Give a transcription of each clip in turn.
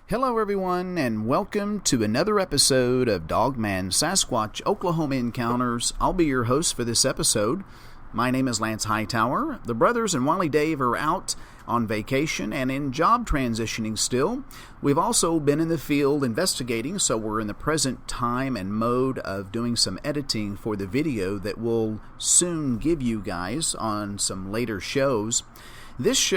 Hello everyone, and welcome to another episode of Dogman Sasquatch Oklahoma Encounters. I'll be your host for this episode. My name is Lance Hightower. The brothers and Wally Dave are out on vacation and in job transitioning still. We've also been in the field investigating, so we're in the present time and mode of doing some editing for the video that we'll soon give you guys on some later shows. This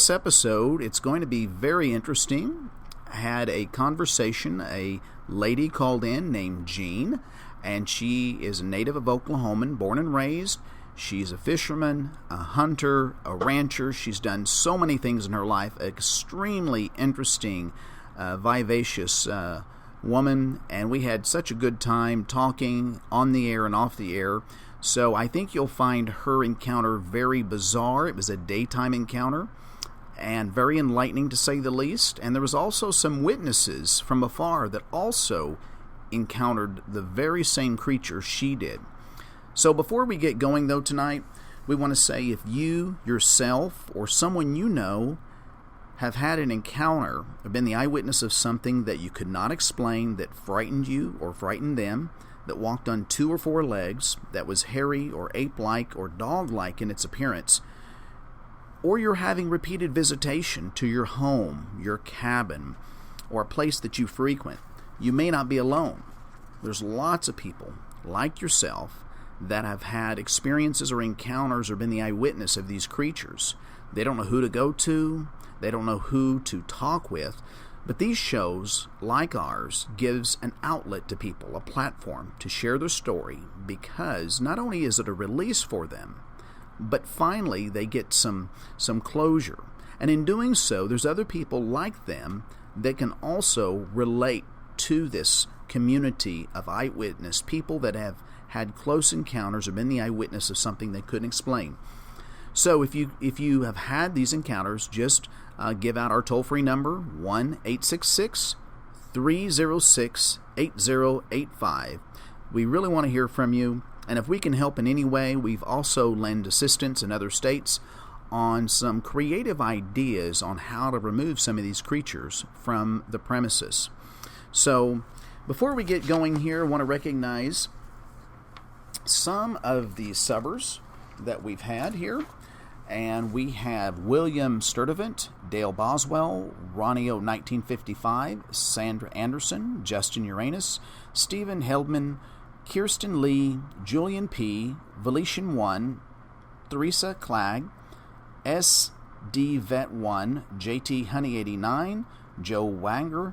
episode, it's going to be very interesting. I had a conversation. A lady called in named Jean, and she is a native of Oklahoman, born and raised. She's a fisherman, a hunter, a rancher. She's done so many things in her life. Extremely interesting, vivacious woman, and we had such a good time talking on the air and off the air. So I think you'll find her encounter very bizarre. It was a daytime encounter, and very enlightening to say the least. And there was also some witnesses from afar that also encountered the very same creature she did. So before we get going though tonight, we want to say if you yourself or someone you know have had an encounter or been the eyewitness of something that you could not explain, that frightened you or frightened them, that walked on 2 or 4 legs, that was hairy or ape-like or dog-like in its appearance, or you're having repeated visitation to your home, your cabin, or a place that you frequent, you may not be alone. There's lots of people like yourself that have had experiences or encounters or been the eyewitness of these creatures. They don't know who to go to, they don't know who to talk with, but these shows, like ours, gives an outlet to people, a platform to share their story, because not only is it a release for them, but finally they get some closure. And in doing so, there's other people like them that can also relate to this community of eyewitness, people that have had close encounters or been the eyewitness of something they couldn't explain. So if you have had these encounters, just give out our toll-free number, 1-866-306-8085. We really want to hear from you. And if we can help in any way, we've also lent assistance in other states on some creative ideas on how to remove some of these creatures from the premises. So before we get going here, I want to recognize some of the subbers that we've had here. And we have William Sturdivant, Dale Boswell, Ronnie O. 1955, Sandra Anderson, Justin Uranus, Stephen Heldman, Kirsten Lee, Julian P., Valetian 1, Theresa Clegg, S.D. Vet 1, J.T. Honey 89, Joe Wanger,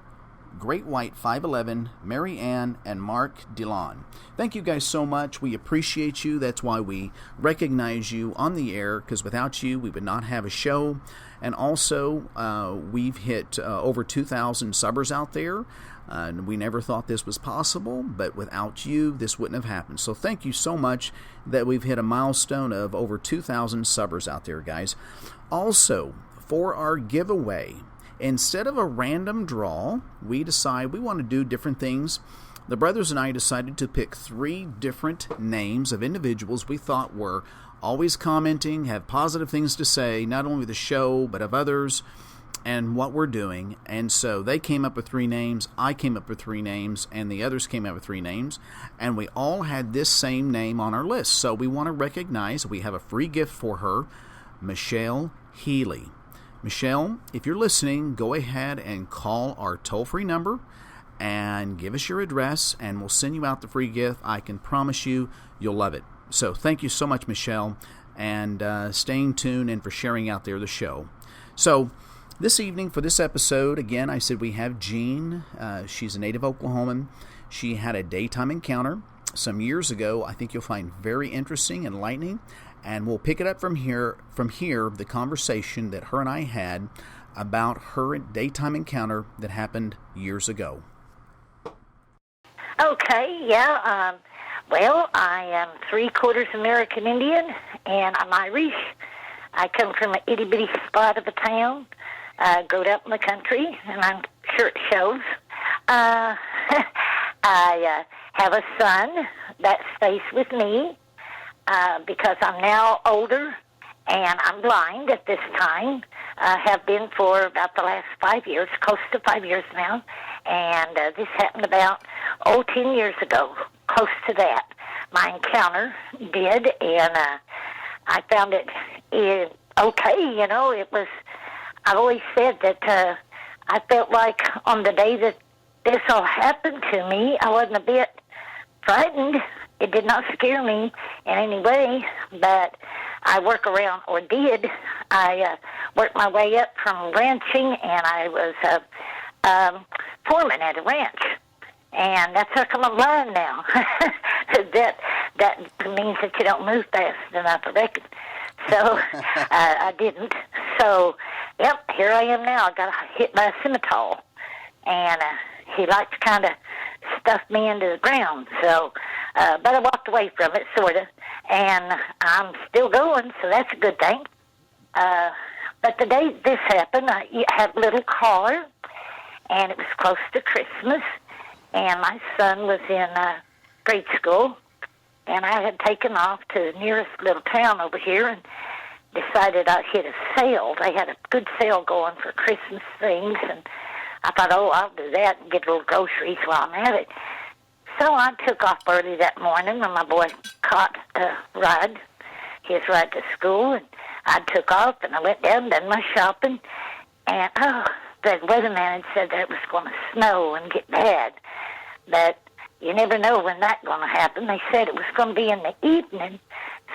Great White 511, Mary Ann, and Mark DeLon. Thank you guys so much. We appreciate you. That's why we recognize you on the air, because without you, we would not have a show. And also, we've hit over 2,000 subbers out there. And we never thought this was possible, but without you, this wouldn't have happened. So thank you so much that we've hit a milestone of over 2,000 subbers out there, guys. Also, for our giveaway, instead of a random draw, we decide we want to do different things. The brothers and I decided to pick 3 different names of individuals we thought were always commenting, have positive things to say, not only of the show, but of others, and what we're doing. And so they came up with 3 names, I came up with 3 names, and the others came up with 3 names, and we all had this same name on our list. So we want to recognize, we have a free gift for her, Michelle Healy. Michelle, if you're listening, go ahead and call our toll-free number and give us your address, and we'll send you out the free gift. I can promise you, you'll love it. So thank you so much, Michelle, and staying tuned and for sharing out there the show. So this evening for this episode, again, I said we have Jean. She's a native Oklahoman. She had a daytime encounter some years ago. I think you'll find very interesting and enlightening. And we'll pick it up from here, the conversation that her and I had about her daytime encounter that happened years ago. Okay, yeah. Well, I am 3/4 American Indian, and I'm Irish. I come from an itty-bitty spot of a town, growed up in the country, and I'm sure it shows. I have a son that stays with me. Because I'm now older and I'm blind at this time. have been for about the last 5 years, close to 5 years now. And this happened about, 10 years ago, close to that. My encounter did, and I found it okay, It was, I've always said that I felt like on the day that this all happened to me, I wasn't a bit frightened. It did not scare me in any way, but I worked my way up from ranching, and I was a foreman at a ranch. And that's how come I'm blind now. that means that you don't move fast enough, I reckon. So I didn't. So, yep, here I am now. I got hit by a scimitar, and he liked to kind of stuff me into the ground. So, but I walked away from it, sort of, and I'm still going, so that's a good thing. But the day this happened, I had a little car, and it was close to Christmas, and my son was in grade school, and I had taken off to the nearest little town over here and decided I'd hit a sale. They had a good sale going for Christmas things, and I thought, I'll do that and get a little groceries while I'm at it. So I took off early that morning when my boy caught his ride to school, and I took off, and I went down and done my shopping, and, the weatherman had said that it was going to snow and get bad, but you never know when that's going to happen. They said it was going to be in the evening,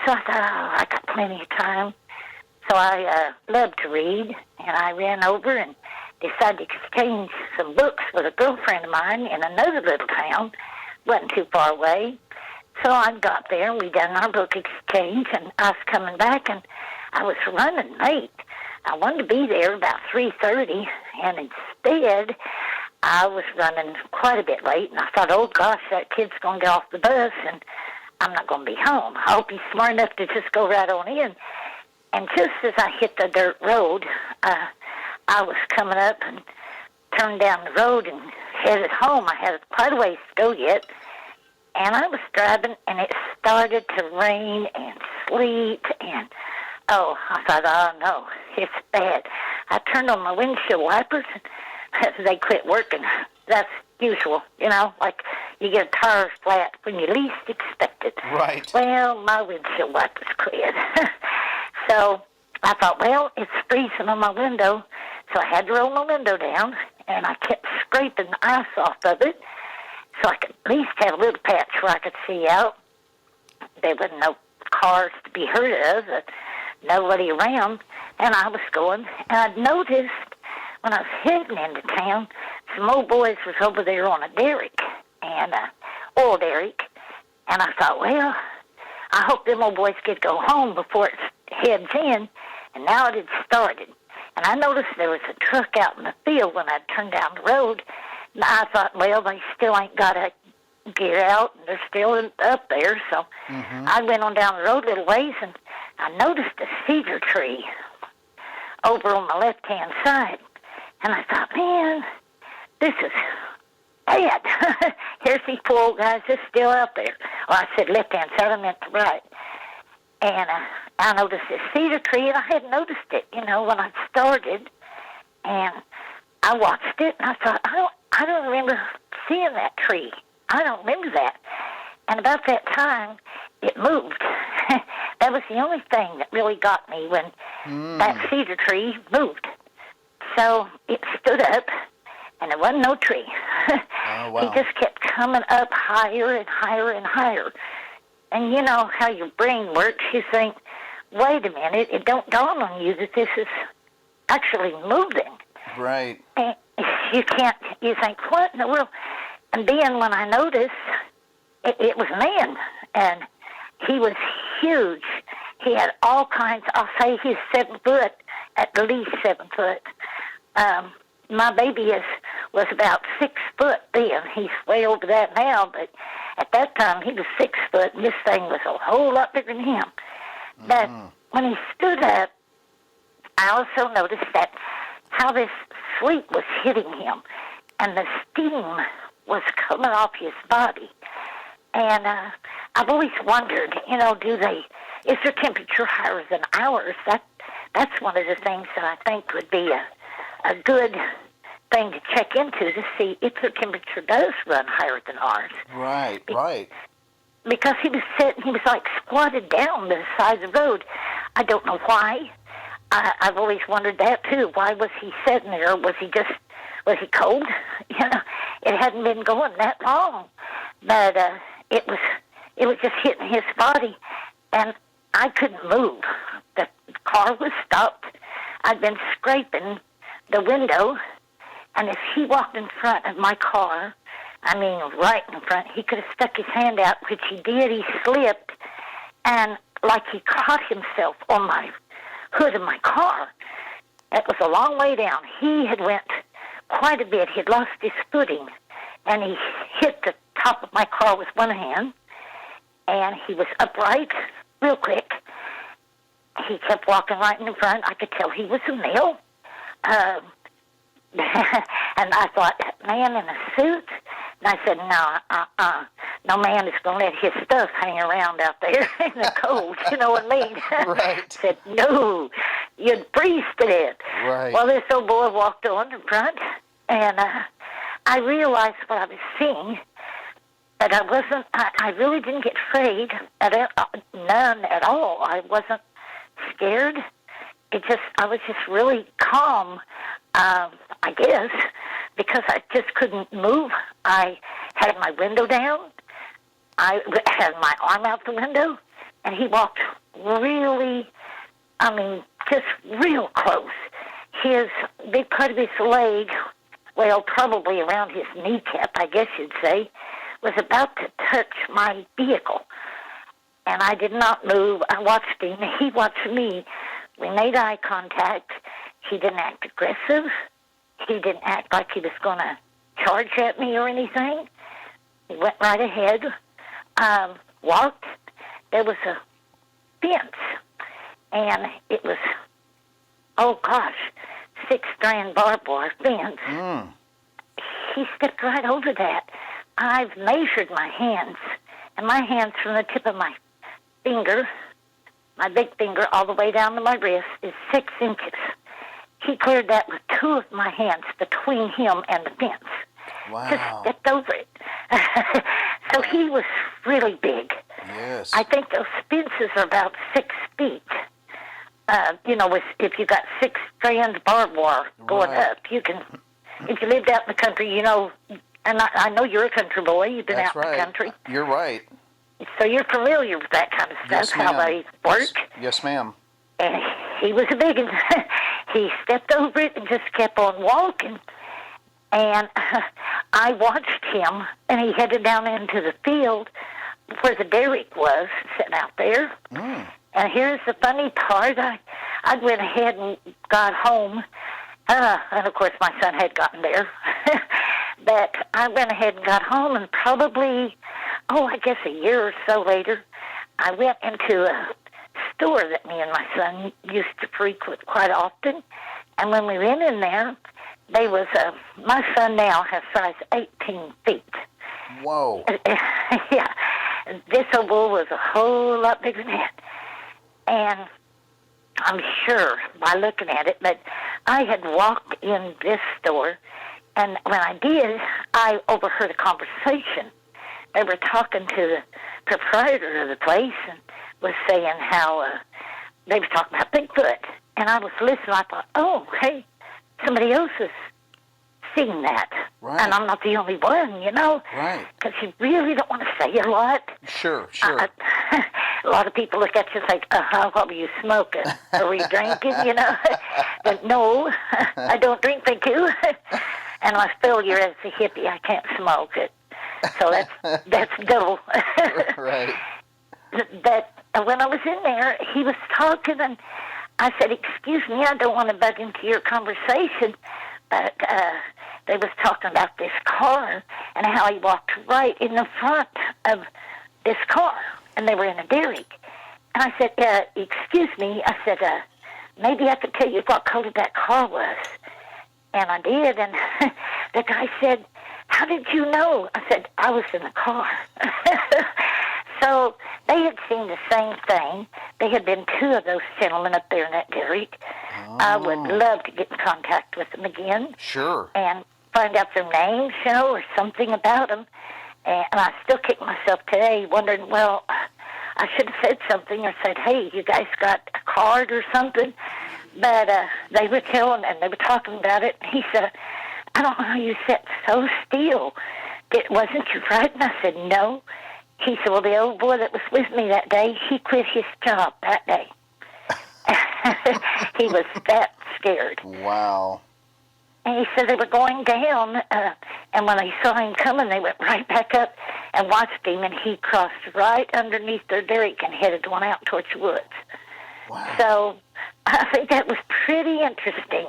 so I thought, I got plenty of time. So I love to read, and I ran over and decided to exchange some books with a girlfriend of mine in another little town. Wasn't too far away. So I got there, and we done our book exchange, and I was coming back, and I was running late. I wanted to be there about 3:30, and instead I was running quite a bit late, and I thought, oh, gosh, that kid's going to get off the bus, and I'm not going to be home. I hope he's smart enough to just go right on in. And just as I hit the dirt road, I was coming up and turned down the road and headed home. I had quite a ways to go yet, and I was driving, and it started to rain and sleet, and I thought, oh, no, it's bad. I turned on my windshield wipers, and they quit working. That's usual, like you get a tire flat when you least expect it. Right. Well, my windshield wipers quit. So I thought, well, it's freezing on my window, so I had to roll my window down, and I kept scraping the ice off of it so I could at least have a little patch where I could see out. There wasn't no cars to be heard of, nobody around, and I was going, and I noticed when I was heading into town, some old boys was over there on a derrick, and oil derrick, and I thought, well, I hope them old boys get to go home before it heads in, and now it had started. And I noticed there was a truck out in the field when I turned down the road, and I thought, well, they still ain't got to get out, and they're still up there, so I went on down the road a little ways, and I noticed a cedar tree over on the left-hand side. And I thought, man, this is bad. Here's these poor old guys just still out there. Well, I said left-hand side, I meant the right. And I noticed this cedar tree, and I hadn't noticed it, when I started. And I watched it, and I thought, I don't remember seeing that tree. I don't remember that. And about that time, it moved. That was the only thing that really got me when that cedar tree moved. So it stood up, and there wasn't no tree. Oh, wow. He just kept coming up higher and higher and higher. And you know how your brain works. You think, wait a minute, it don't dawn on you that this is actually moving. Right. And you think, what in the world? And then when I noticed, it was a man, and he was huge. He had all kinds, I'll say he's 7 foot, at the least 7 foot. My baby was about 6 foot then. He's way over that now, but at that time he was 6 foot, and this thing was a whole lot bigger than him. But when he stood up, I also noticed that how this sleep was hitting him, and the steam was coming off his body. And I've always wondered, is their temperature higher than ours? that's one of the things that I think would be a good thing to check into to see if their temperature does run higher than ours. Right, right. Because he was like squatted down to the side of the road. I don't know why. I've always wondered that too. Why was he sitting there? Was he cold? It hadn't been going that long, but it was just hitting his body, and I couldn't move. The car was stopped. I'd been scraping the window, and as he walked in front of my car, I mean right in front, he could have stuck his hand out, which he did. He slipped, and like he caught himself on my hood of my car. It was a long way down. He had went quite a bit. He had lost his footing, and he hit the top of my car with one hand, and he was upright real quick. He kept walking right in the front. I could tell he was a male. And I thought, that man in a suit? And I said, no man is going to let his stuff hang around out there in the cold, you know what I mean? Right. I said, no, you'd freeze to death. Right. Well, this old boy walked on in front, and I realized what I was seeing, but I really didn't get afraid, none at all. I wasn't scared. I was just really calm, I guess, because I just couldn't move. I had my window down. I had my arm out the window, and he walked really, just real close. His big part of his leg, well, probably around his kneecap, I guess you'd say, was about to touch my vehicle. And I did not move. I watched him. He watched me. We made eye contact. He didn't act aggressive. He didn't act like he was going to charge at me or anything. He went right ahead, walked. There was a fence, and it was, 6-strand barbed wire fence. Mm. He stepped right over that. I've measured my hands, and my hands from the tip of my finger, my big finger, all the way down to my wrist is 6 inches. He cleared that with 2 of my hands between him and the fence. Wow. Just stepped over it. So he was really big. Yes. I think those fences are about 6 feet. If you got 6 strands barbed wire going up, you can. If you lived out in the country, and I know you're a country boy. You've been That's out in right. the country. You're right. So you're familiar with that kind of stuff, Yes, how they work. Yes, ma'am. And he was a big one. He stepped over it and just kept on walking. And I watched him, and he headed down into the field where the derrick was, sitting out there. Mm. And here's the funny part. I went ahead and got home. And, of course, my son had gotten there. But I went ahead and got home, and probably, I guess a year or so later, I went into a store that me and my son used to frequent quite often. And when we went in there, my son now has size 18 feet. Whoa. Yeah. This old bull was a whole lot bigger than that. And I'm sure by looking at it, but I had walked in this store, and when I did, I overheard a conversation. They were talking to the proprietor of the place and was saying how they were talking about Bigfoot. And I was listening. I thought, hey, somebody else is seeing that. Right. And I'm not the only one, Right. Because you really don't want to say a lot. Sure. A lot of people look at you and say, what were you smoking? Or were you drinking, But no, I don't drink, thank you. And my failure as a hippie, I can't smoke it. So that's double. Right. But when I was in there, he was talking, and I said, excuse me, I don't want to butt into your conversation, but they was talking about this car and how he walked right in the front of this car, and they were in a derrick. And I said, excuse me, I said, maybe I could tell you what color that car was. And I did, and the guy said, how did you know? I said, I was in the car. So they had seen the same thing, there had been two of those gentlemen up there in that dairy. Oh. I would love to get in contact with them again. Sure. And find out their names, or something about them. And I still kick myself today wondering, well, I should have said something or said, hey, you guys got a card or something. But they were telling, and they were talking about it. He said, I don't know how you sat so still. Wasn't you frightened? I said, no. He said, well, the old boy that was with me that day, he quit his job that day. He was that scared. Wow. And he said they were going down, and when they saw him coming, they went right back up and watched him, and he crossed right underneath their derrick and headed on out towards the woods. Wow. So I think that was pretty interesting.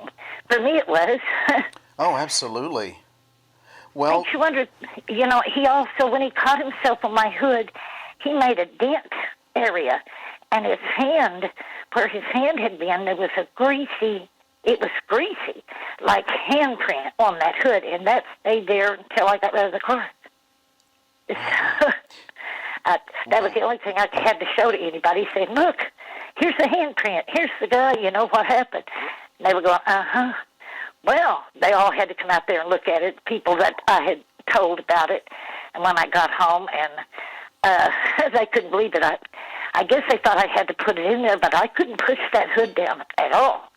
For me, it was. Oh, absolutely. Well, Makes you wonder, he also, when he caught himself on my hood, he made a dent area, and his hand, where his hand had been, there was it was greasy, like handprint on that hood, and that stayed there until I got out of the car. That was the only thing I had to show to anybody, saying, look, here's the handprint, here's the guy, what happened. And they were going, uh-huh. Well, they all had to come out there and look at it, people that I had told about it. And when I got home, and they couldn't believe it. I guess they thought I had to put it in there, but I couldn't push that hood down at all.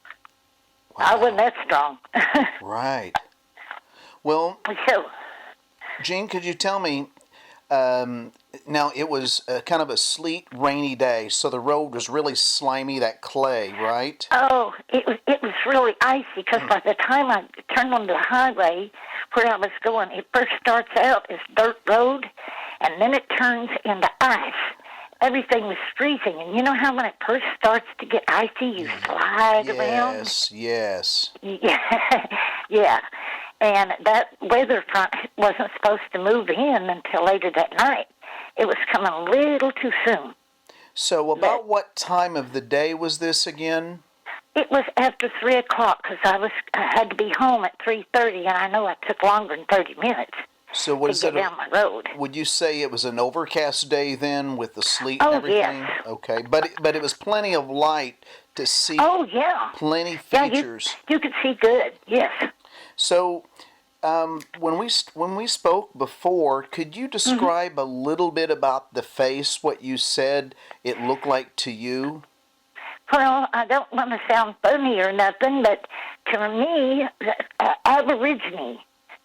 Wow. I wasn't that strong. Right. Well, so, Jean, could you tell me, now it was kind of a sleet, rainy day, so the road was really slimy, that clay, right? Oh, it was really icy, because by the time I turned onto the highway where I was going, it first starts out as dirt road, and then it turns into ice. Everything was freezing, and you know how when it first starts to get icy, you slide around? Yes. Yeah. And that weather front wasn't supposed to move in until later that night. It was coming a little too soon. So about what time of the day was this again? It was after 3 o'clock, because I had to be home at 3:30, and I know it took longer than 30 minutes. So was to get down my road. Would you say it was an overcast day then, with the sleet and everything? Yes. Okay, but it was plenty of light to see. Oh, yeah. Plenty features. Yeah, you could see good. Yes. So, when we spoke before, could you describe a little bit about the face? What you said it looked like to you? Well, I don't want to sound funny or nothing, but to me, Aborigine.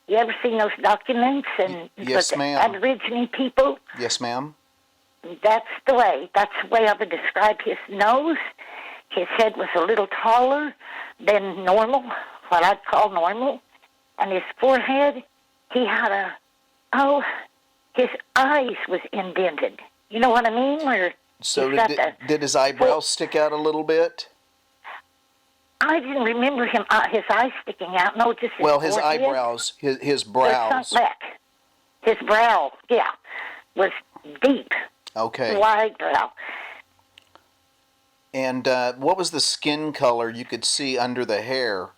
You ever seen those documents and yes, ma'am. Aborigine people? Yes, ma'am. That's the way I would describe his nose. His head was a little taller than normal, what I'd call normal. And his forehead, he had his eyes was indented. You know what I mean? Did his eyebrows stick out a little bit? I didn't remember his eyes sticking out. No, just his his forehead. Eyebrows, his brows. Sunk back. His brow, was deep. Okay. Wide brow. And what was the skin color you could see under the hair?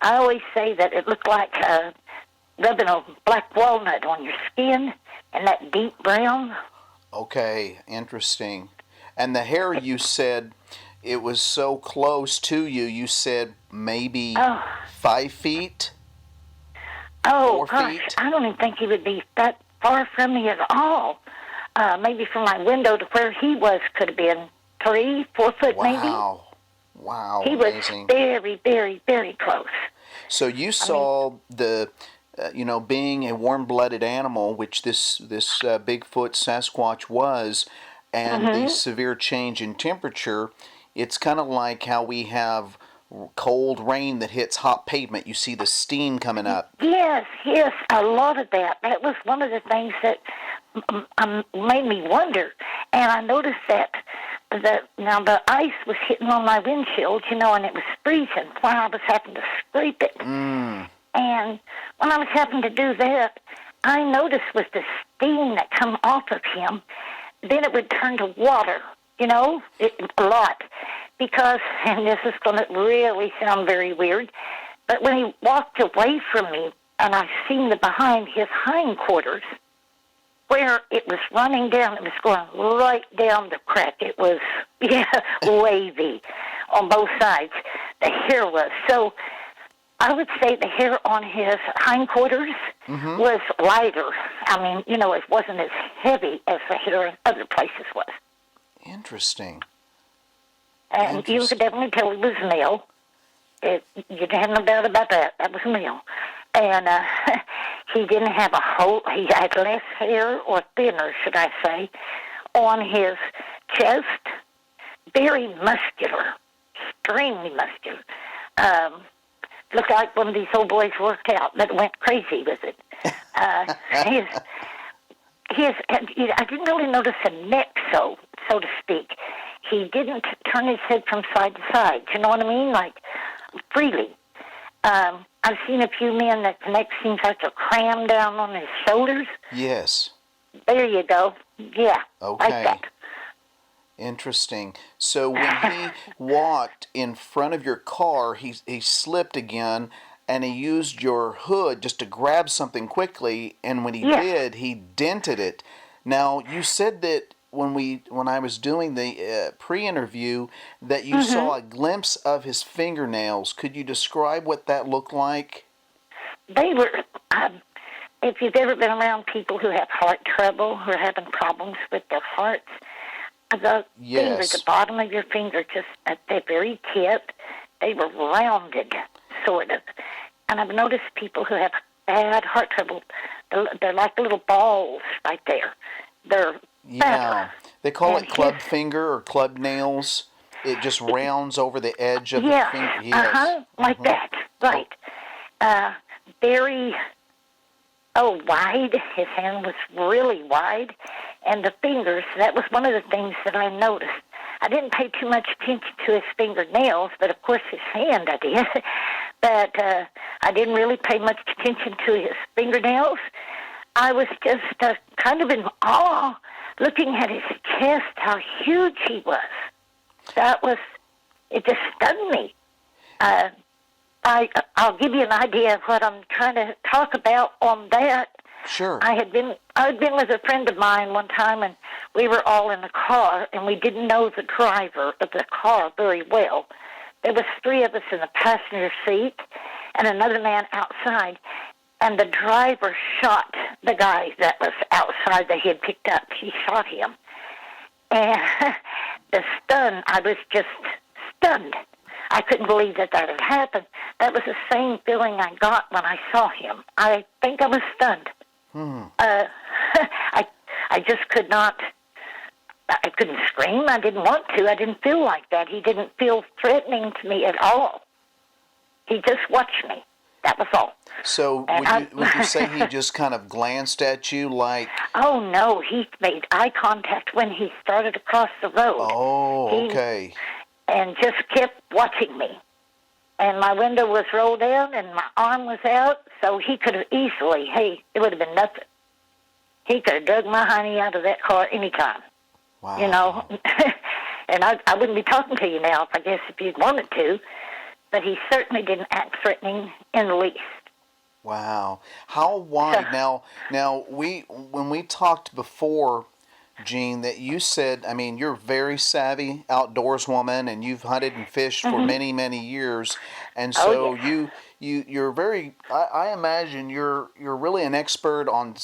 I always say that it looked like rubbing a black walnut on your skin, and that deep brown. Okay, interesting. And the hair, you said it was so close to you. You said maybe 5 feet? Oh, 4 gosh, feet? I don't even think he would be that far from me at all. Maybe from my window to where he was could have been 3, 4 foot maybe. Wow, he amazing. Was very, very, very close. So you saw being a warm-blooded animal, which this Bigfoot Sasquatch was, and the severe change in temperature. It's kind of like how we have cold rain that hits hot pavement. You see the steam coming up. Yes, a lot of that. That was one of the things that made me wonder. And I noticed that the ice was hitting on my windshield, and it was freezing while I was having to scrape it. And when I was having to do that, I noticed with the steam that come off of him, then it would turn to water, a lot. Because, and this is going to really sound very weird, but when he walked away from me and I seen the behind his hindquarters, where it was running down, it was going right down the crack. It was, wavy on both sides. The hair was. So I would say the hair on his hindquarters was lighter. I mean, it wasn't as heavy as the hair in other places was. Interesting. And you could definitely tell he was male. You didn't have no doubt about that. That was male. And he didn't have he had less hair, or thinner, should I say, on his chest. Very muscular, extremely muscular. Looked like one of these old boys worked out that went crazy with it. I didn't really notice a neck, so to speak. He didn't turn his head from side to side. You know what I mean? Like, freely. I've seen a few men that the neck seems like they're crammed down on his shoulders. Yes. There you go. Yeah. Okay. Like that. Interesting. So when he walked in front of your car, he slipped again, and he used your hood just to grab something quickly, and when he did, he dented it. Now, you said that when I was doing the pre-interview that you saw a glimpse of his fingernails. Could you describe what that looked like? They were, if you've ever been around people who have heart trouble, who are having problems with their hearts, the fingers, the bottom of your finger, just at the very tip, they were rounded, sort of. And I've noticed people who have bad heart trouble, they're like little balls right there. They're they call it club finger or club nails. It just rounds over the edge of the finger. Yes. Like that, right. Very, wide. His hand was really wide. And the fingers, that was one of the things that I noticed. I didn't pay too much attention to his fingernails, but of course his hand I did. But I didn't really pay much attention to his fingernails. I was just kind of in awe looking at his chest, how huge he was. It just stunned me. I'll give you an idea of what I'm trying to talk about on that. Sure. I had been with a friend of mine one time, and we were all in a car, and we didn't know the driver of the car very well. There was 3 of us in the passenger seat and another man outside, and the driver shot the guy that was outside that he had picked up. He shot him. And I was just stunned. I couldn't believe that had happened. That was the same feeling I got when I saw him. I think I was stunned. I just could not, I couldn't scream. I didn't want to. I didn't feel like that. He didn't feel threatening to me at all. He just watched me. That was all. So would you say he just kind of glanced at you like... Oh, no. He made eye contact when he started across the road. Oh, okay. And just kept watching me. And my window was rolled down and my arm was out, so he could have easily, it would have been nothing. He could have dug my honey out of that car anytime. Wow. You know? And I wouldn't be talking to you now, if you'd wanted to. But he certainly didn't act threatening in the least. Wow. How wide? Now when we talked before, Jean, that you said, you're a very savvy outdoors woman, and you've hunted and fished for many, many years, and so you're very. I imagine you're really an expert on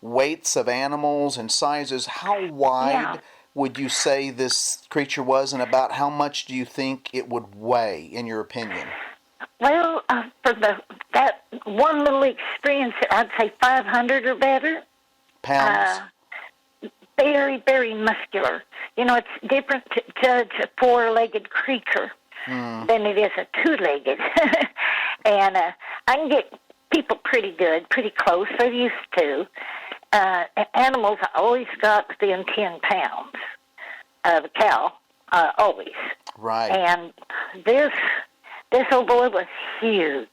weights of animals and sizes. How wide would you say this creature was, and about how much do you think it would weigh, in your opinion? Well, for that one little experience, I'd say 500 or better. Pounds? Very, very muscular. It's different to judge a 4-legged creature than it is a 2-legged. And I can get people pretty good, pretty close. They're used to. Animals, I always got within 10 pounds of a cow, always. Right. And this old boy was huge.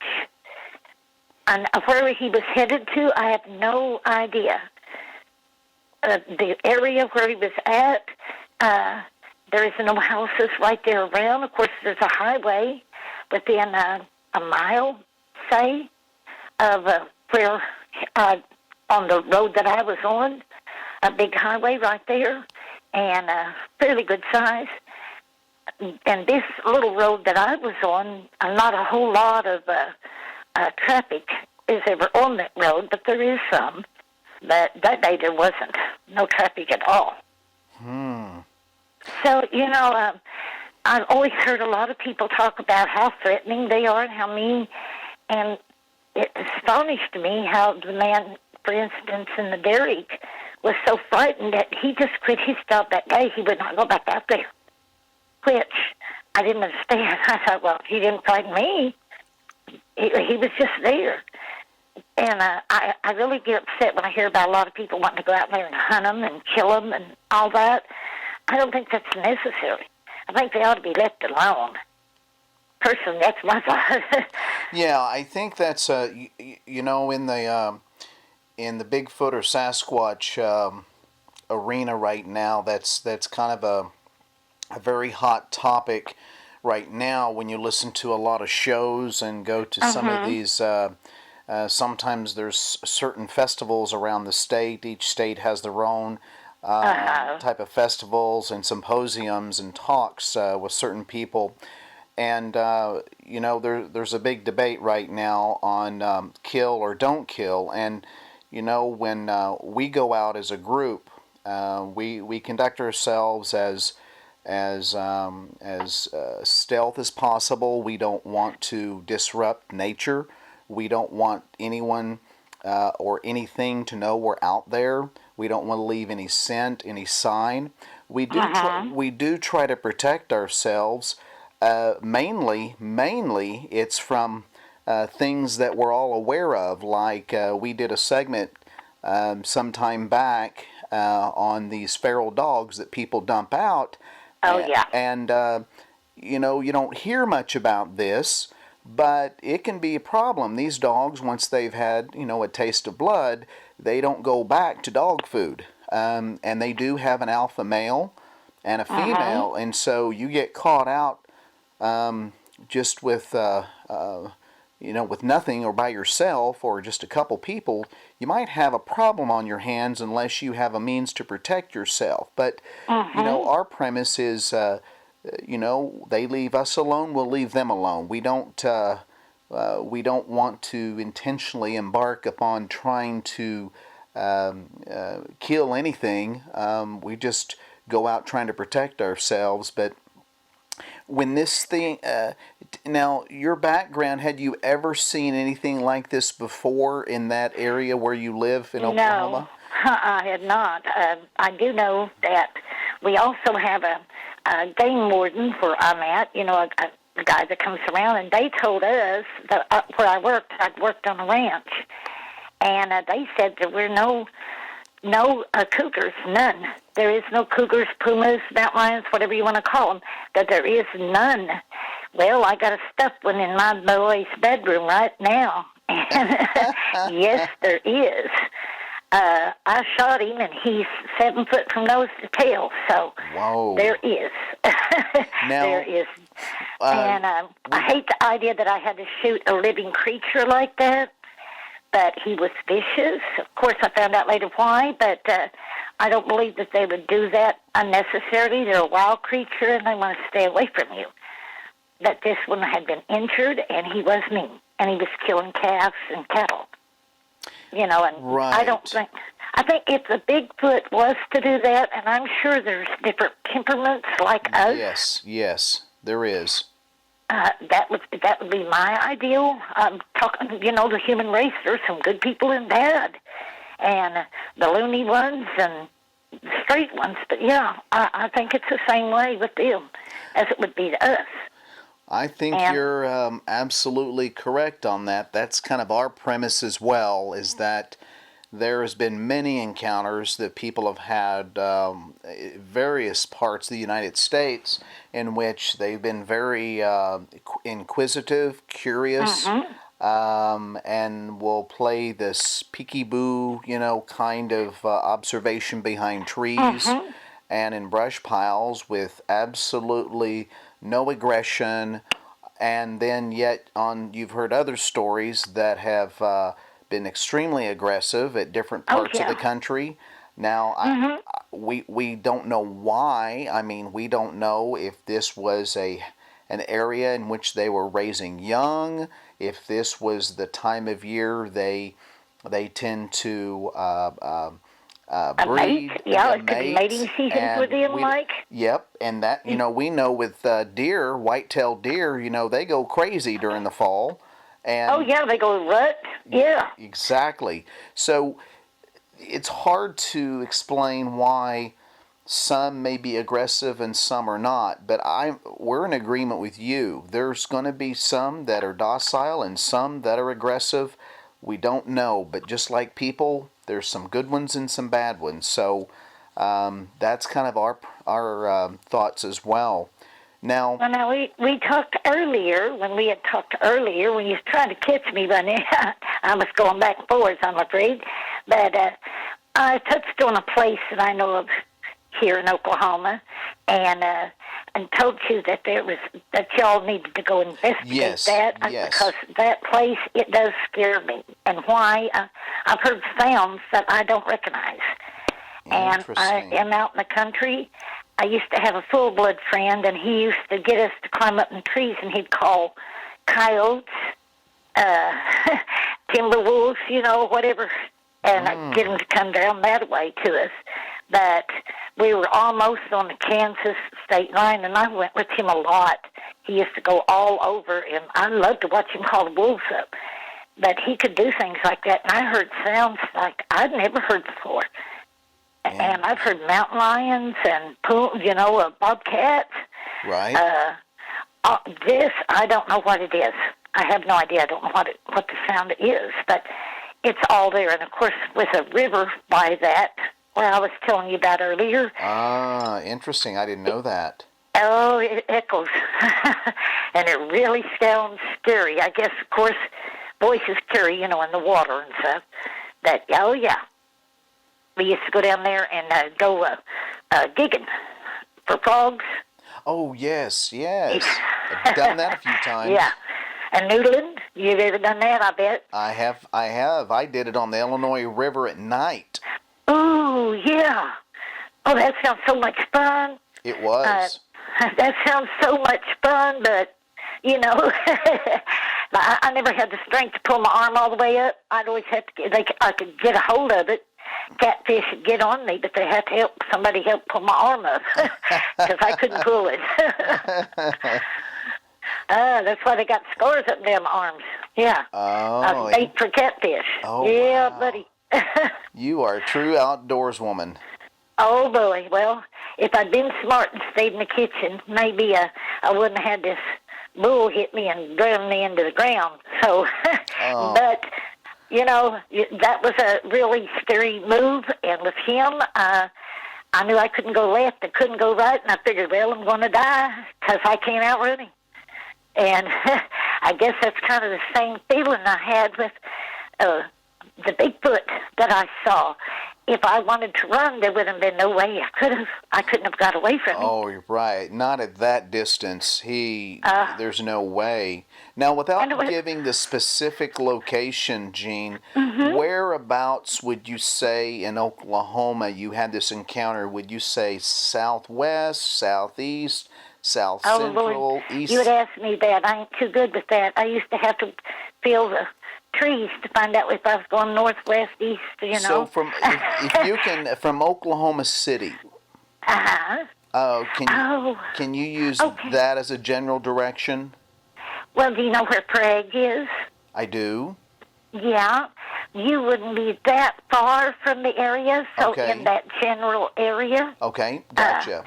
And where he was headed to, I have no idea. The area where he was at, there is no houses right there around. Of course, there's a highway within a mile, say, of where on the road that I was on, a big highway right there, and fairly good size. And this little road that I was on, not a whole lot of traffic is ever on that road, but there is some. But that day there wasn't. No traffic at all. So, I've always heard a lot of people talk about how threatening they are and how mean. And it astonished me how the man, for instance, in the dairy was so frightened that he just quit his job that day. He would not go back out there, which I didn't understand. I thought, well, he didn't frighten me. He was just there. And I really get upset when I hear about a lot of people wanting to go out there and hunt them and kill them and all that. I don't think that's necessary. I think they ought to be left alone. Personally, that's my thought. Yeah, I think that's in the Bigfoot or Sasquatch arena right now. That's kind of a very hot topic right now. When you listen to a lot of shows and go to some of these, sometimes there's certain festivals around the state. Each state has their own type of festivals and symposiums and talks with certain people. And, there's a big debate right now on kill or don't kill. And, when we go out as a group, we conduct ourselves as stealth as possible. We don't want to disrupt nature. We don't want anyone or anything to know we're out there. We don't want to leave any scent, any sign. We do try to protect ourselves. Mainly, it's from things that we're all aware of. Like we did a segment some time back on these feral dogs that people dump out. Oh, yeah. And, you don't hear much about this, but it can be a problem. These dogs, once they've had, a taste of blood, they don't go back to dog food. And they do have an alpha male and a female, and so you get caught out just with, with nothing or by yourself or just a couple people. You might have a problem on your hands unless you have a means to protect yourself. But, our premise is, they leave us alone, we'll leave them alone. We don't want to intentionally embark upon trying to kill anything. We just go out trying to protect ourselves. But when this thing, now your background, had you ever seen anything like this before in that area where you live in Oklahoma? No, I had not. I do know that we also have a game warden where I'm at, a guy that comes around, and they told us that where I'd worked on a ranch, and they said there were no cougars, none. There is no cougars, pumas, mountain lions, whatever you want to call them, that there is none. Well, I got a stuffed one in my boy's bedroom right now, and yes, there is. I shot him, and he's 7 foot from nose to tail, so whoa. There is. Now, there is. And I hate the idea that I had to shoot a living creature like that, but he was vicious. Of course, I found out later why, but I don't believe that they would do that unnecessarily. They're a wild creature, and they want to stay away from you. But this one had been injured, and he was mean, and he was killing calves and cattle. And right. I think if the Bigfoot was to do that, and I'm sure there's different temperaments like us. Yes, there is. That would be my ideal. Talking, the human race. There's some good people and bad, and the loony ones and the straight ones. But yeah, I think it's the same way with them as it would be to us. I think you're absolutely correct on that. That's kind of our premise as well, is that there has been many encounters that people have had various parts of the United States in which they've been very inquisitive, curious, and will play this peekaboo, kind of observation behind trees and in brush piles with absolutely no aggression. And then yet you've heard other stories that have been extremely aggressive at different Oh, parts of the yeah. country. Now, we don't know why. I mean, we don't know if this was an area in which they were raising young, if this was the time of year they tend to A mate? breed Yeah, the it could be mates, mating season for and them, like. yep, and that we know with deer, white-tailed deer, they go crazy during the fall, Oh, and yeah, they go rut. Yeah. exactly. So it's hard to explain why some may be aggressive and some are not, but we're in agreement with you. There's going to be some that are docile and some that are aggressive. We don't know, but just like people, there's some good ones and some bad ones. So that's kind of our thoughts as well. Now, Well, now we talked earlier, when we had talked earlier, when you was trying to catch me by now, I was going back and forth, I'm afraid. But I touched on a place that I know of here in Oklahoma, and told you that that y'all needed to go investigate that, because that place, it does scare me. And why? I've heard sounds that I don't recognize. And I am out in the country. I used to have a full-blood friend, and he used to get us to climb up in trees, and he'd call coyotes, timber wolves, whatever, and get them to come down that way to us. But we were almost on the Kansas state line, and I went with him a lot. He used to go all over, and I loved to watch him call the wolves up. But he could do things like that, and I heard sounds like I'd never heard before. And I've heard mountain lions and bobcats. Right. This, I don't know what it is. I have no idea. I don't know what the sound is, but it's all there. And, of course, with a river by that, where I was telling you about earlier. Ah, interesting. I didn't know that. Oh, it echoes. And it really sounds scary. I guess, of course, voices carry, in the water and stuff. But, oh, yeah. We used to go down there and go gigging for frogs. Oh, yes. I've done that a few times. Yeah. And noodling. You've ever done that, I bet? I have. I did it on the Illinois River at night. Oh, yeah. Oh, that sounds so much fun. It was. That sounds so much fun, but, I never had the strength to pull my arm all the way up. I'd always have to I could get a hold of it. Catfish would get on me, but they had to somebody help pull my arm up, because I couldn't pull it. That's why they got scars up there on my arms. Yeah. Oh. Bait for catfish. Oh, yeah, wow. buddy. You are a true outdoors woman. Oh, boy. Well, if I'd been smart and stayed in the kitchen, maybe I wouldn't have had this bull hit me and driven me into the ground. So, but... that was a really scary move, and with him, I knew I couldn't go left, I couldn't go right, and I figured, well, I'm going to die, because I can't outrun him. And I guess that's kind of the same feeling I had with the Bigfoot that I saw. If I wanted to run, there would have been no way I couldn't have got away from him. Oh, you're right. Not at that distance. There's no way. Now, without giving the specific location, Jean, whereabouts would you say in Oklahoma you had this encounter? Would you say southwest, southeast, south central, Lord, east? You would ask me that. I ain't too good with that. I used to have to feel the trees to find out if I was going northwest, east, So if you can, from Oklahoma City, can you use that as a general direction? Well, do you know where Prague is? I do. Yeah. You wouldn't be that far from the area, so in that general area. Okay, gotcha.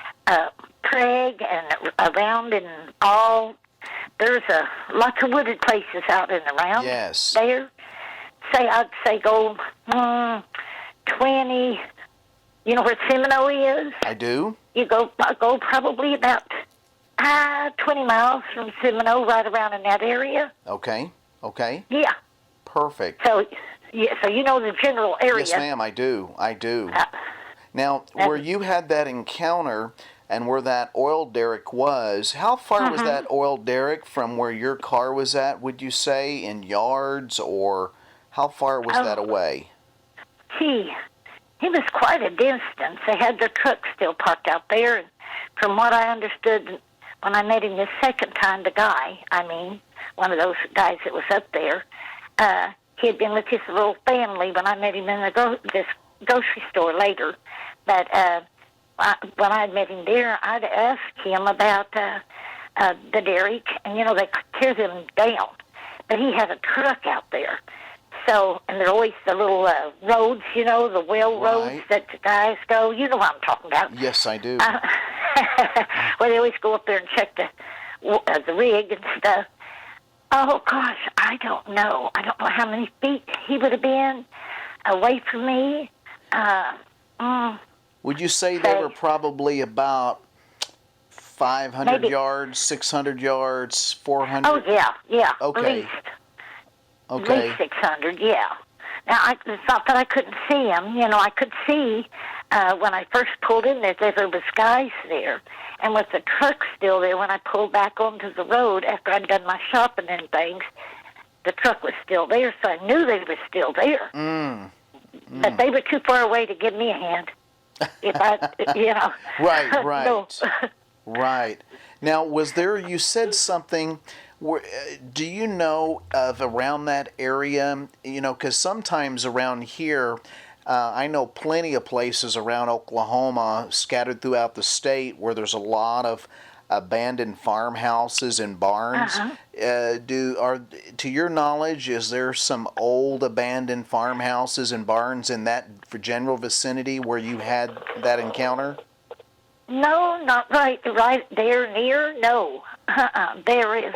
Prague and around and all... There's lots of wooded places out and around there. I'd say go 20. You know where Seminole is? I do. You go probably about 20 miles from Seminole, right around in that area. Okay. Yeah. Perfect. So you know the general area. Yes, ma'am, I do. Now, where you had that encounter... And where that oil derrick was, how far was that oil derrick from where your car was at, would you say, in yards, or How far was that away? Gee, it was quite a distance. They had their truck still parked out there. And from what I understood, when I met him the second time, one of those guys that was up there, he had been with his little family when I met him in this grocery store later. But when I met him there, I'd asked him about the derrick, and, they tear them down. But he had a truck out there. So, and there are always the little roads, the well roads that the guys go. You know what I'm talking about. Yes, I do. Where they always go up there and check the rig and stuff. Oh, gosh, I don't know. I don't know how many feet he would have been away from me. Would you say they were probably about 500 yards, 600 yards, 400? Oh, yeah. Okay. At least 600, yeah. Now, it's not that I couldn't see him. I could see when I first pulled in there was guys there. And with the truck still there, when I pulled back onto the road after I'd done my shopping and things, the truck was still there, so I knew they were still there. But they were too far away to give me a hand. If I, Right. No. Right. Now, you said something, do you know of around that area, because sometimes around here, I know plenty of places around Oklahoma, scattered throughout the state, where there's a lot of abandoned farmhouses and barns. To your knowledge, is there some old abandoned farmhouses and barns in that general vicinity where you had that encounter? No, not right there near. No, there is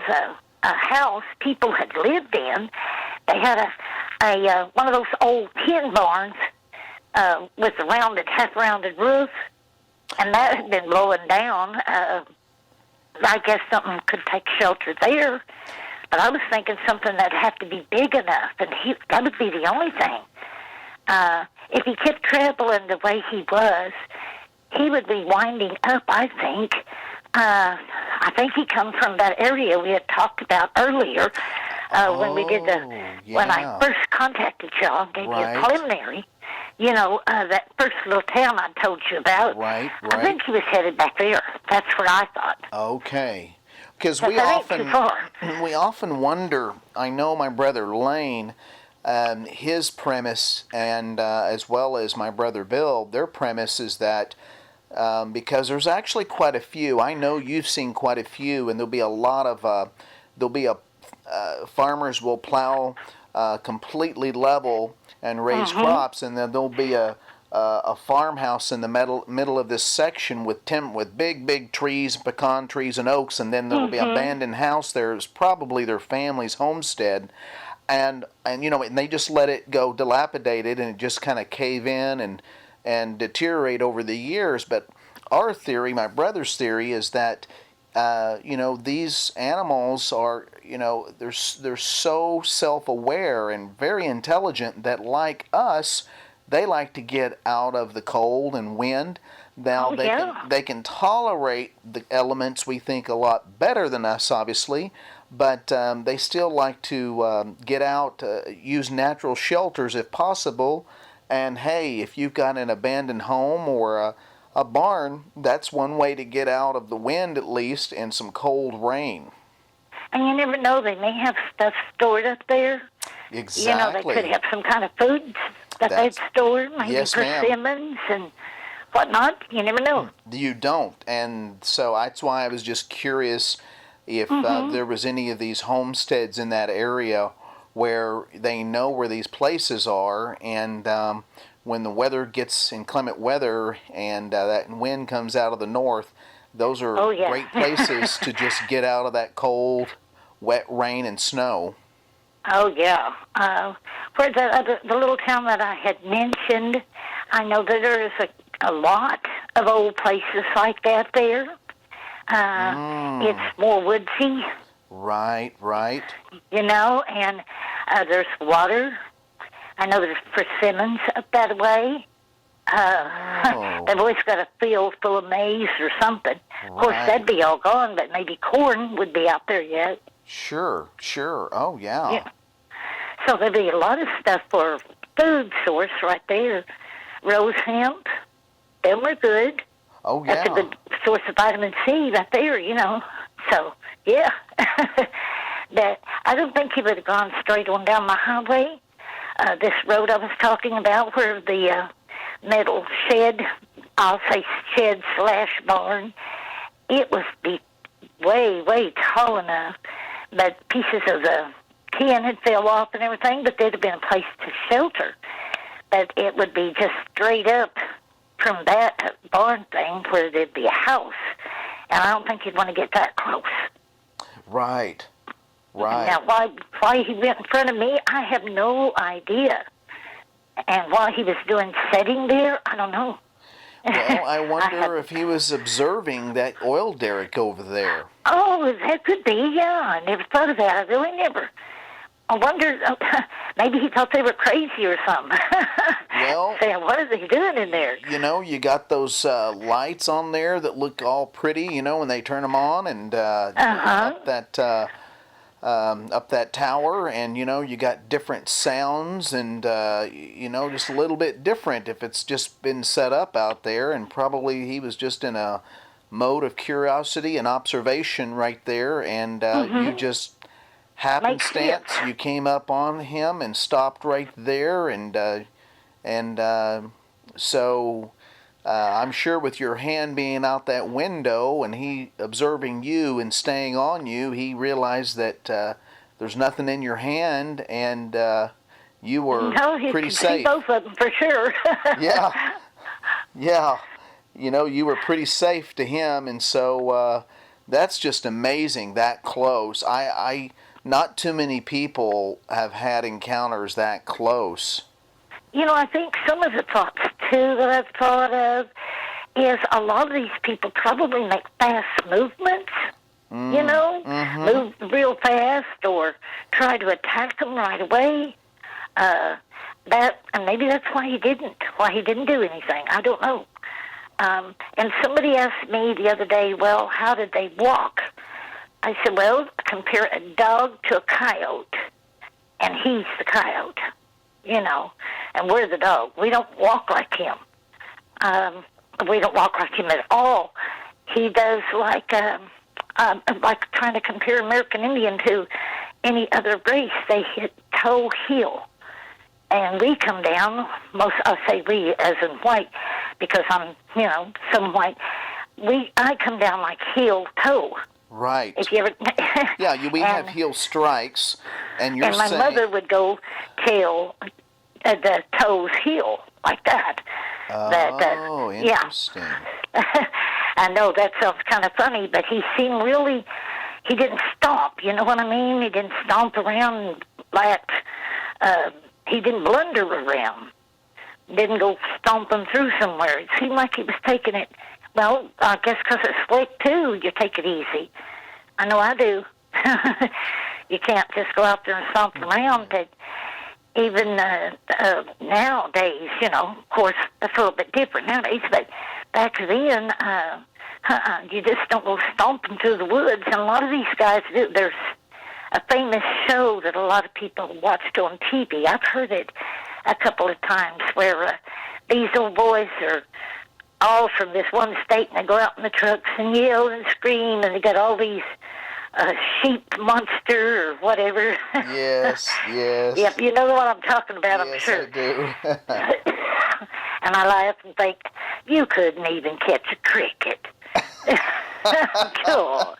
a house people had lived in. They had a one of those old tin barns with a half-rounded roof, and that had been blowing down. I guess something could take shelter there, but I was thinking something that'd have to be big enough, and that would be the only thing. If he kept traveling the way he was, he would be winding up, I think. I think he come from that area we had talked about earlier when we did when I first contacted y'all and gave you a preliminary. That first little town I told you about. Right. I think he was headed back there. That's what I thought. Okay. Because we often wonder, I know my brother Lane, his premise, and as well as my brother Bill, their premise is that because there's actually quite a few. I know you've seen quite a few, and there'll be a lot of farmers will plow completely level and raise crops, and then there'll be a farmhouse in the middle of this section with big trees, pecan trees, and oaks, and then there'll be an abandoned house there. It's probably their family's homestead, and they just let it go dilapidated, and it just kind of cave in and deteriorate over the years. But our theory, my brother's theory, is that these animals are, they're so self-aware and very intelligent that, like us, they like to get out of the cold and wind. Now they can tolerate the elements we think a lot better than us, obviously, but they still like to get out, use natural shelters if possible. And hey, if you've got an abandoned home or a barn, that's one way to get out of the wind, at least, and some cold rain. And you never know, they may have stuff stored up there. Exactly. They could have some kind of food that they'd stored, maybe persimmons and whatnot. You never know. You don't. And so that's why I was just curious if there was any of these homesteads in that area where they know where these places are, and when the weather gets inclement weather and that wind comes out of the north, those are great places to just get out of that cold, wet rain and snow. Oh, yeah. For the little town that I had mentioned, I know that there is a lot of old places like that there. It's more woodsy. Right. And there's water. I know there's persimmons up that way. They've always got a field full of maize or something. Of course, that'd be all gone, but maybe corn would be out there yet. Sure. Oh, yeah. So there'd be a lot of stuff for food source right there. Rose hemp, them were good. Oh, yeah. That's a good source of vitamin C right there, you know. So, yeah. That I don't think he would have gone straight on down my highway. This road I was talking about where the metal shed, I'll say shed/barn, it was way, way tall enough, but pieces of the tin had fell off and everything, but there'd have been a place to shelter. But it would be just straight up from that barn thing where there'd be a house, and I don't think you'd want to get that close. Right. Right. Now, why he went in front of me, I have no idea. And why he was doing setting there, I don't know. Well, I wonder if he was observing that oil derrick over there. Oh, that could be, yeah. I never thought of that. I really never. I wonder, maybe he thought they were crazy or something. Well, saying, what are they doing in there? You know, you got those lights on there that look all pretty, you know, when they turn them on, and up that tower, and you know, you got different sounds, and you know, just a little bit different if it's just been set up out there, and probably he was just in a mode of curiosity and observation right there, and you just happenstance, you came up on him and stopped right there, and so I'm sure with your hand being out that window and he observing you and staying on you, he realized that there's nothing in your hand, and you were pretty safe. No, he could see both of them for sure. Yeah. You know, you were pretty safe to him, and so that's just amazing, that close. I not too many people have had encounters that close. You know, I think some of the thoughts, too, that I've thought of is a lot of these people probably make fast movements, you know, move real fast or try to attack them right away. And maybe that's why he didn't do anything. I don't know. And somebody asked me the other day, well, how did they walk? I said, well, compare a dog to a coyote, and he's the coyote, you know, and we're the dog. We don't walk like him. We don't walk like him at all. He does like trying to compare American Indian to any other race. They hit toe heel, and we come down. I'll say we as in white because I'm, you know, some white. I come down like heel toe. Right. If you ever, we have heel strikes, and you're saying... And my mother would go tail, the toes heel, like that. Oh, interesting. Yeah. I know that sounds kind of funny, but he seemed really, he didn't stomp, you know what I mean? He didn't stomp around like, he didn't blunder around. Didn't go stomping through somewhere. It seemed like he was taking it. Well, I guess because it's slick, too, you take it easy. I know I do. You can't just go out there and stomp around. But even nowadays, you know, of course, that's a little bit different nowadays, but back then, you just don't go stomping through the woods. And a lot of these guys do. There's a famous show that a lot of people watched on TV. I've heard it a couple of times where these old boys are all from this one state, and they go out in the trucks and yell and scream, and they got all these sheep monster or whatever. Yes. Yep, you know what I'm talking about, yes, I'm sure. I do. And I laugh and think, you couldn't even catch a cricket. Cool.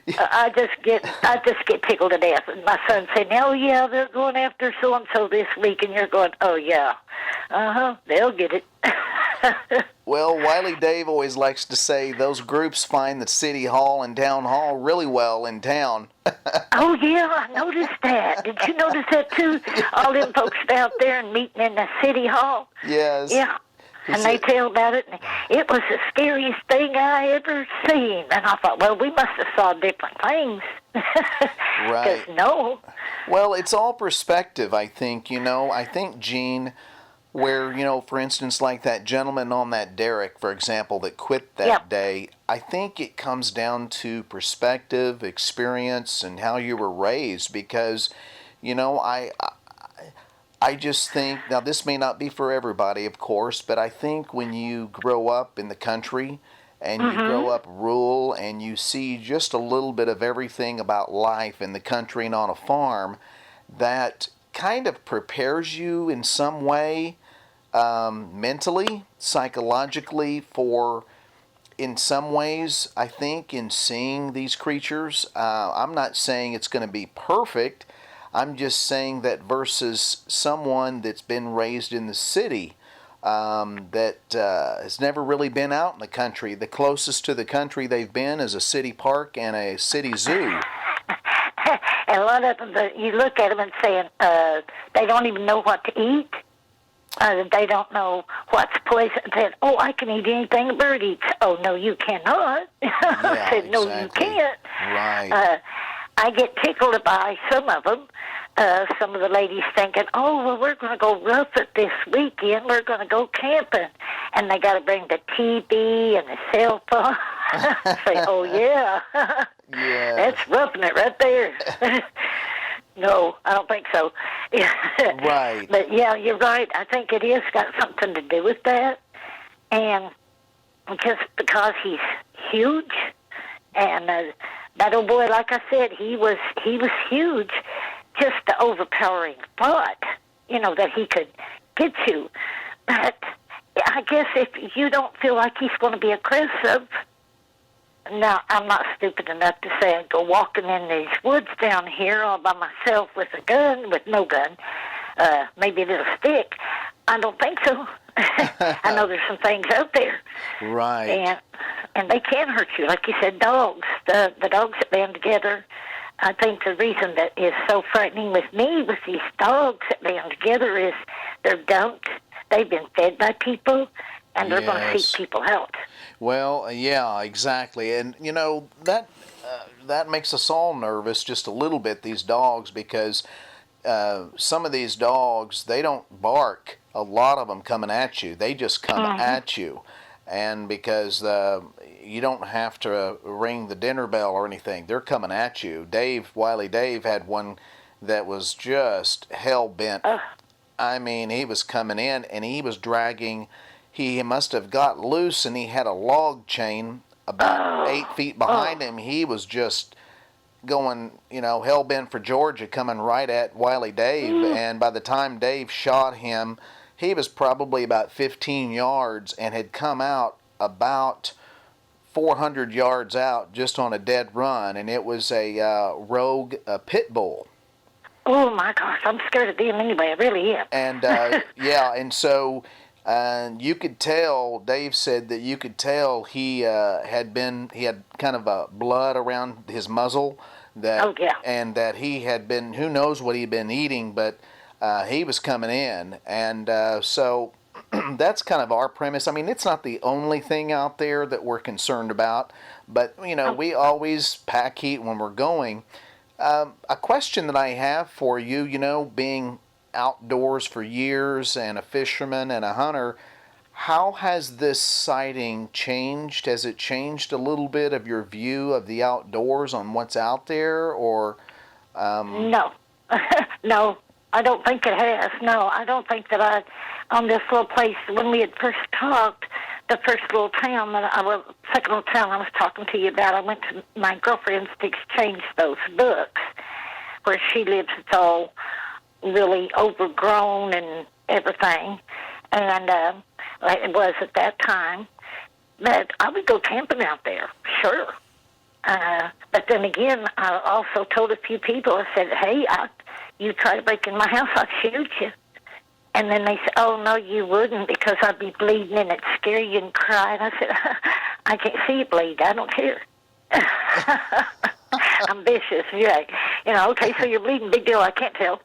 I just get tickled to death. And my son said, "Oh yeah, they're going after so and so this week," and you're going, "Oh yeah, they'll get it." Well, Wiley Dave always likes to say those groups find the city hall and town hall really well in town. Oh yeah, I noticed that. Did you notice that too? All them folks out there and meeting in the city hall. Yes. Yeah. And they tell about it, and it was the scariest thing I ever seen. And I thought, well, we must have saw different things. Right. No. Well, it's all perspective, I think. You know, I think, Gene, where, you know, for instance, like that gentleman on that derrick, for example, that quit that day, I think it comes down to perspective, experience, and how you were raised. Because, I just think, now this may not be for everybody, of course, but I think when you grow up in the country and you grow up rural and you see just a little bit of everything about life in the country and on a farm, that kind of prepares you in some way, mentally, psychologically, for, in some ways, I think, in seeing these creatures. I'm not saying it's going to be perfect. I'm just saying that versus someone that's been raised in the city, that has never really been out in the country. The closest to the country they've been is a city park and a city zoo. And a lot of them, you look at them and saying they don't even know what to eat. They don't know what's poison. Said, "Oh, I can eat anything a bird eats." "Oh, no, you cannot." I said, "No, you can't." Right. I get tickled by some of them. Some of the ladies thinking, "Oh, well, we're going to go rough it this weekend. We're going to go camping." And they got to bring the TV and the cell phone. I say, "Oh, yeah." Yeah. That's roughing it right there. No, I don't think so. Right. But, yeah, you're right. I think it is got something to do with that. And just because he's huge, and that old boy, like I said, he was huge. Just the overpowering thought, that he could get you. But I guess if you don't feel like he's going to be aggressive, now, I'm not stupid enough to say I'd go walking in these woods down here all by myself with a gun, with no gun, maybe a little stick. I don't think so. I know there's some things out there. Right. And they can hurt you. Like you said, dogs. The dogs that band together. I think the reason that is so frightening with me with these dogs that band together is they're dumped. They've been fed by people, and they're going to seek people out. Well, yeah, exactly. And, that makes us all nervous just a little bit, these dogs, because some of these dogs, they don't bark. A lot of them coming at you. They just come at you. And because you don't have to ring the dinner bell or anything. They're coming at you. Wiley Dave had one that was just hell-bent. I mean, he was coming in, and he was dragging. He must have got loose, and he had a log chain about 8 feet behind him. He was just going, hell-bent for Georgia, coming right at Wiley Dave. And by the time Dave shot him, he was probably about 15 yards and had come out about 400 yards out just on a dead run. And it was a rogue pit bull. Oh, my gosh. I'm scared of them anyway. I really am. And, and so... you could tell, Dave said that you could tell he had kind of a blood around his muzzle. And that he had been, who knows what he'd been eating, but he was coming in. And so that's kind of our premise. I mean, it's not the only thing out there that we're concerned about, but, we always pack heat when we're going. A question that I have for you, being outdoors for years and a fisherman and a hunter, how has this sighting changed? Has it changed a little bit of your view of the outdoors on what's out there, or No. No, I don't think it has. No, I don't think that on this little place, when we had first talked, the first little town second little town I was talking to you about, I went to my girlfriend's to exchange those books. Where she lives, it's all really overgrown and everything, and like it was at that time. But I would go camping out there, sure. But then again, I also told a few people, I said, "Hey, you try to break in my house, I'll shoot you." And then they said, "Oh, no, you wouldn't, because I'd be bleeding and it'd scare you and cry." And I said, "I can't see you bleed. I don't care." I'm vicious, yeah. Okay, so you're bleeding, big deal, I can't tell.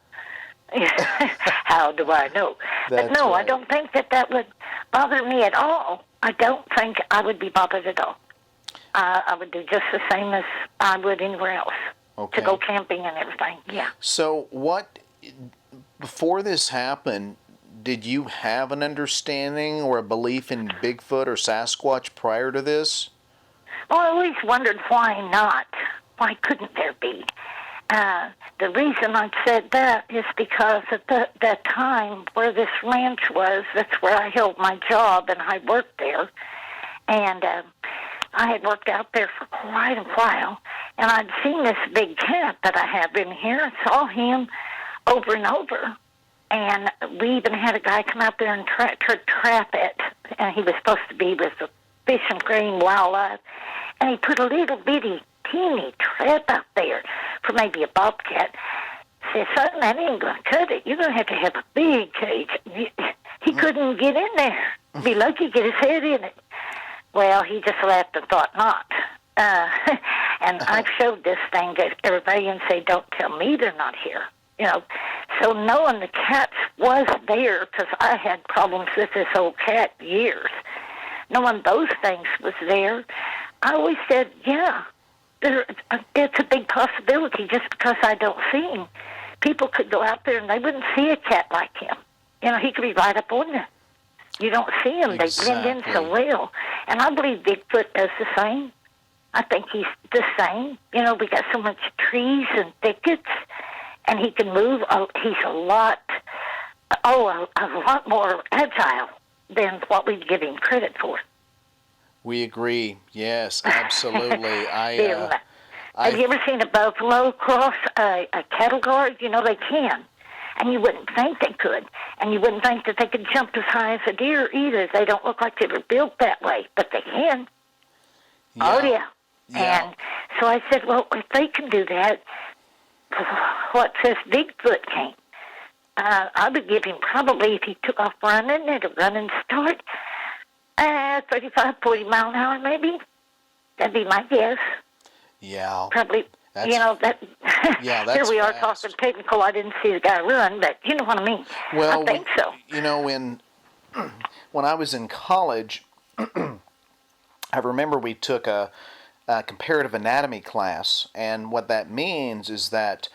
How do I know? But no, right. I don't think that would bother me at all. I don't think I would be bothered at all. I would do just the same as I would anywhere else, to go camping and everything, yeah. So before this happened, did you have an understanding or a belief in Bigfoot or Sasquatch prior to this? Well, I always wondered why not. Why couldn't there be? The reason I said that is because at that time where this ranch was, that's where I held my job, and I worked there. And I had worked out there for quite a while, and I'd seen this big cat that I have in here. I saw him over and over. And we even had a guy come out there and trap it. And he was supposed to be with the Fish and Game Wildlife. And he put a little bitty, teeny trap out there for maybe a bobcat. Said, son, that ain't going to cut it. You're going to have a big cage. He couldn't get in there. Be lucky to get his head in it. Well, he just laughed and thought not. And I've showed this thing to everybody and say, don't tell me they're not here. You know, so knowing the cats was there, because I had problems with this old cat years, knowing those things was there, I always said, yeah, it's a big possibility just because I don't see him. People could go out there and they wouldn't see a cat like him. You know, he could be right up on you. You don't see him. Exactly. They blend in so well. And I believe Bigfoot does the same. I think he's the same. You know, we got so much trees and thickets, and he can move. He's a lot more agile than what we give him credit for. We agree. Yes, absolutely. Have you ever seen a buffalo cross a cattle guard? You know, they can. And you wouldn't think they could. And you wouldn't think that they could jump as high as a deer either. They don't look like they were built that way, but they can. Yeah. Oh, yeah. And so I said, well, if they can do that, what says Bigfoot can't? I would give him probably, if he took off running, at a running start, 35, 40 mile an hour maybe. That'd be my guess. Yeah. Probably, that's, you know, that. Yeah, that's here we are fast. talking technical. I didn't see the guy run, but you know what I mean. Well, I think so. You know, when I was in college, I remember we took a comparative anatomy class, and what that means is that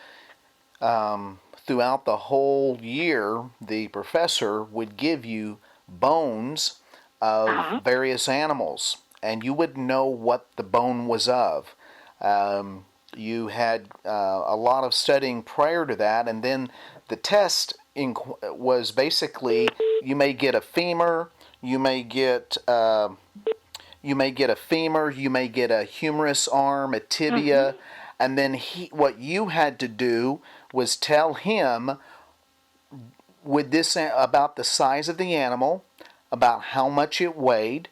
throughout the whole year, the professor would give you bones of various animals, and you wouldn't know what the bone was of. You had a lot of studying prior to that, and then the test was basically you may get a femur, you may get a humerus arm, a tibia, and then what you had to do was tell him about the size of the animal, about how much it weighed,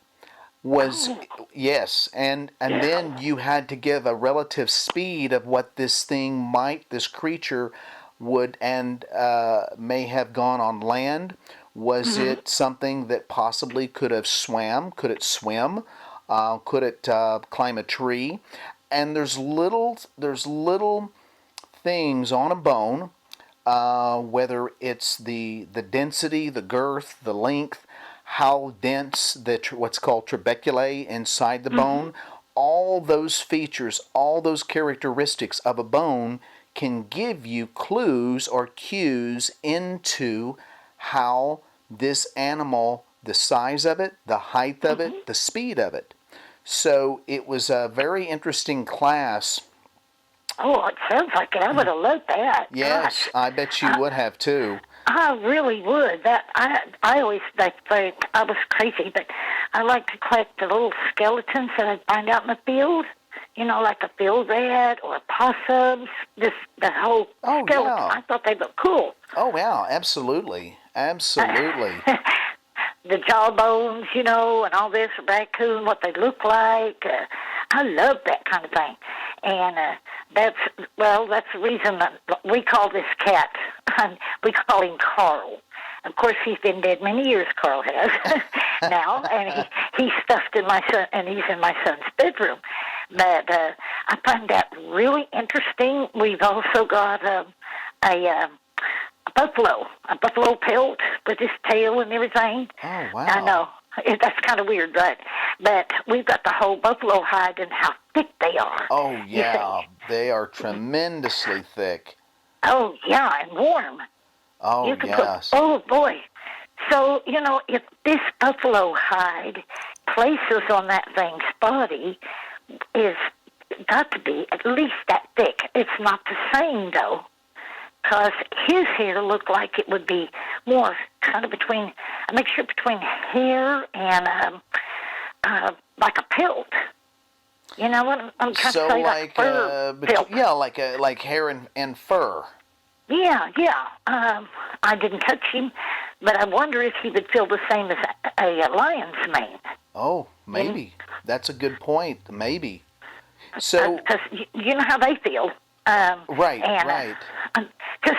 yes, and then you had to give a relative speed of what this creature would and may have gone on land. Was it something that possibly could have swam? Could it swim? Could it climb a tree? And there's little things on a bone, whether it's the density, the girth, the length, how dense what's called trabeculae inside the bone. All those features, all those characteristics of a bone can give you clues or cues into how this animal, the size of it, the height of it, the speed of it. So it was a very interesting class. Oh, it sounds like it. I would have loved that. Yes, gosh. I bet you would have too. I really would. I always think I was crazy, but I like to collect the little skeletons that I find out in the field. You know, like a field rat or possums. The whole skeleton. Yeah. I thought they looked cool. Oh yeah, absolutely. The jawbones, you know, and all this, raccoon, what they look like. I love that kind of thing. And that's the reason that we call this cat, we call him Carl. Of course, he's been dead many years, Carl has, now, and he's stuffed in my son, and he's in my son's bedroom. But I find that really interesting. We've also got a buffalo pelt with his tail and everything. Oh, wow. I know. That's kind of weird, right? But we've got the whole buffalo hide and how thick they are. Oh, yeah. They are tremendously thick. Oh, yeah, and warm. Oh, yes. Oh, boy. So, you know, if this buffalo hide places on that thing's body is it got to be at least that thick. It's not the same, though, because his hair looked like it would be more kind of between, a mixture between hair and like a pelt. You know what I'm trying to say? Like fur pelt. yeah, like hair and fur. Yeah. I didn't touch him, but I wonder if he would feel the same as a lion's mane. Oh, maybe. That's a good point. Maybe. So, because you know how they feel. Right. Because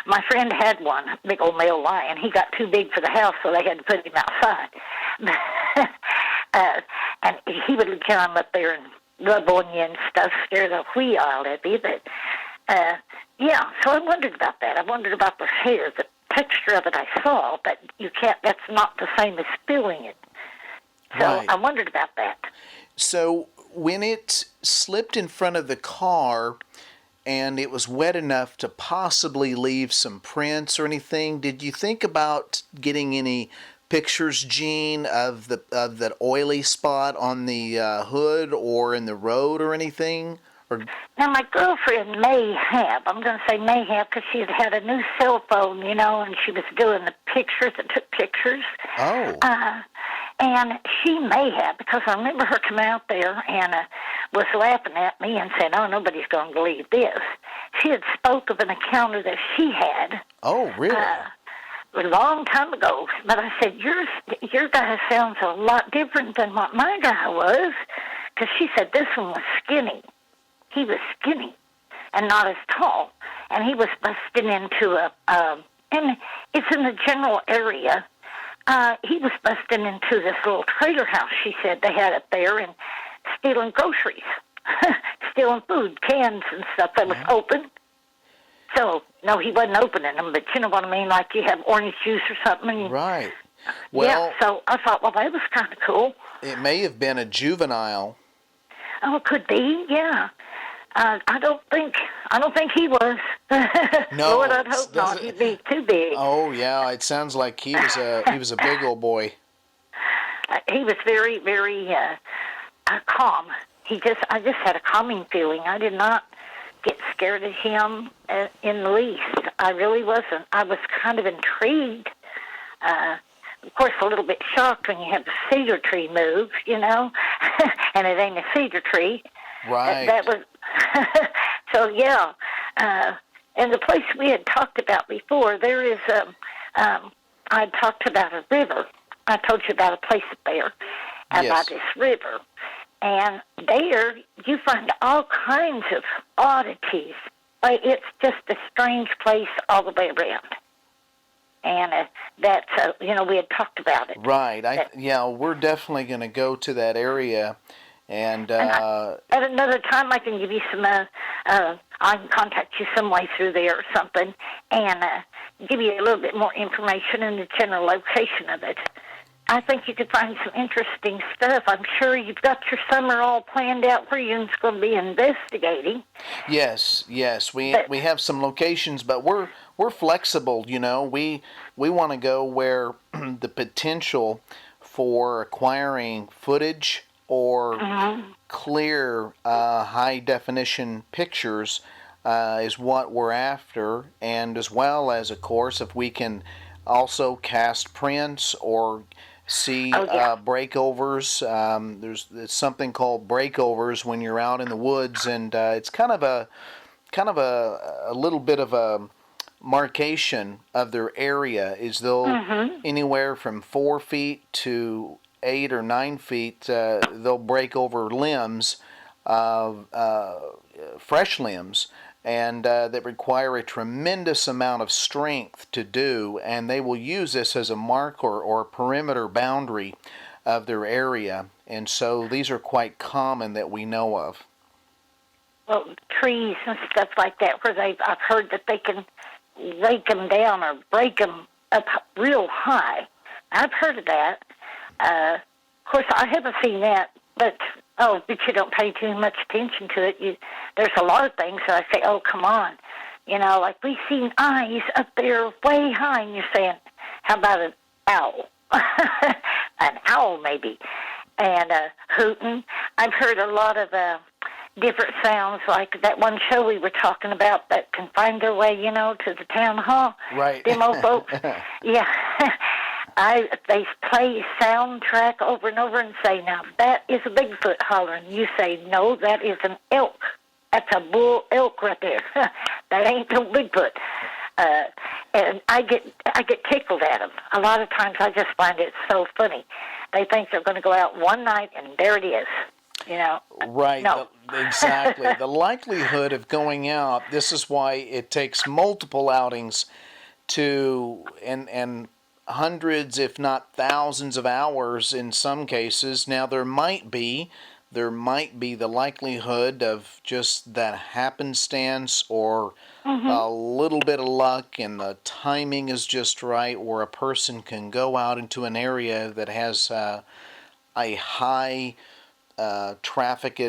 my friend had one, big old male lion. He got too big for the house, so they had to put him outside. And he would climb up there and rub on you and stuff, scare the whee out of you. But, yeah, so I wondered about that. I wondered about the hair, the texture of it I saw, but that's not the same as feeling it. So right. I wondered about that. So when it slipped in front of the car and it was wet enough to possibly leave some prints or anything, did you think about getting any pictures, Gene, of that oily spot on the hood or in the road or anything? Or... Now, my girlfriend may have. I'm going to say may have because she had a new cell phone, and she was doing the pictures and took pictures. Oh. And she may have, because I remember her coming out there and was laughing at me and said, "Oh, nobody's going to believe this." She had spoke of an encounter that she had. Oh, really? A long time ago. But I said, your guy sounds a lot different than what my guy was, because she said this one was skinny. He was skinny and not as tall, and he was busting into and it's in the general area. He was busting into this little trailer house, she said, they had up there, and stealing groceries, stealing food, cans and stuff that was open. So, no, he wasn't opening them, but you know what I mean, like you have orange juice or something. Right. Well, yeah, so I thought, well, that was kind of cool. It may have been a juvenile. Oh, it could be, yeah. I don't think he was. No, Lord, I'd hope not. He'd be too big. Oh yeah, it sounds like he was a big old boy. He was very, very calm. I just had a calming feeling. I did not get scared of him in the least. I really wasn't. I was kind of intrigued. Of course, a little bit shocked when you have the cedar tree move, and it ain't a cedar tree. Right. That was so. Yeah, and the place we had talked about before, there is. I talked about a river. I told you about a place up there, about this river, and there you find all kinds of oddities. It's just a strange place all the way around. And that's, we had talked about it. Right. We're definitely going to go to that area. And at another time, I can give you some, I can contact you some way through there or something, and give you a little bit more information and the general location of it. I think you could find some interesting stuff. I'm sure you've got your summer all planned out where you're going to be investigating. Yes. We have some locations, but we're flexible. We want to go where the potential for acquiring footage or clear, high-definition pictures is what we're after, and as well as, of course, if we can also cast prints or see breakovers. There's something called breakovers when you're out in the woods, and it's kind of a little bit of a marcation of their area. Is they'll anywhere from 4 feet to 8 or 9 feet, they'll break over limbs, fresh limbs, and that require a tremendous amount of strength to do, and they will use this as a marker or a perimeter boundary of their area, and so these are quite common that we know of. Well, trees and stuff like that, where I've heard that they can rake them down or break them up real high. I've heard of that. Of course, I haven't seen that, but you don't pay too much attention to it. There's a lot of things that I say, oh, come on. Like we've seen eyes up there way high, and you're saying, how about an owl? An owl, maybe. And hooting. I've heard a lot of, different sounds, like that one show we were talking about that can find their way, to the town hall. Right. Them old folks. Yeah. They play soundtrack over and over and say, now, that is a Bigfoot hollering. You say, no, that is an elk. That's a bull elk right there. That ain't no Bigfoot. And I get tickled at them. A lot of times I just find it so funny. They think they're going to go out one night, and there it is. Right, no. Exactly. The likelihood of going out, this is why it takes multiple outings and hundreds, if not thousands of hours in some cases. Now, there might be the likelihood of just that happenstance or a little bit of luck and the timing is just right, where a person can go out into an area that has a high traffic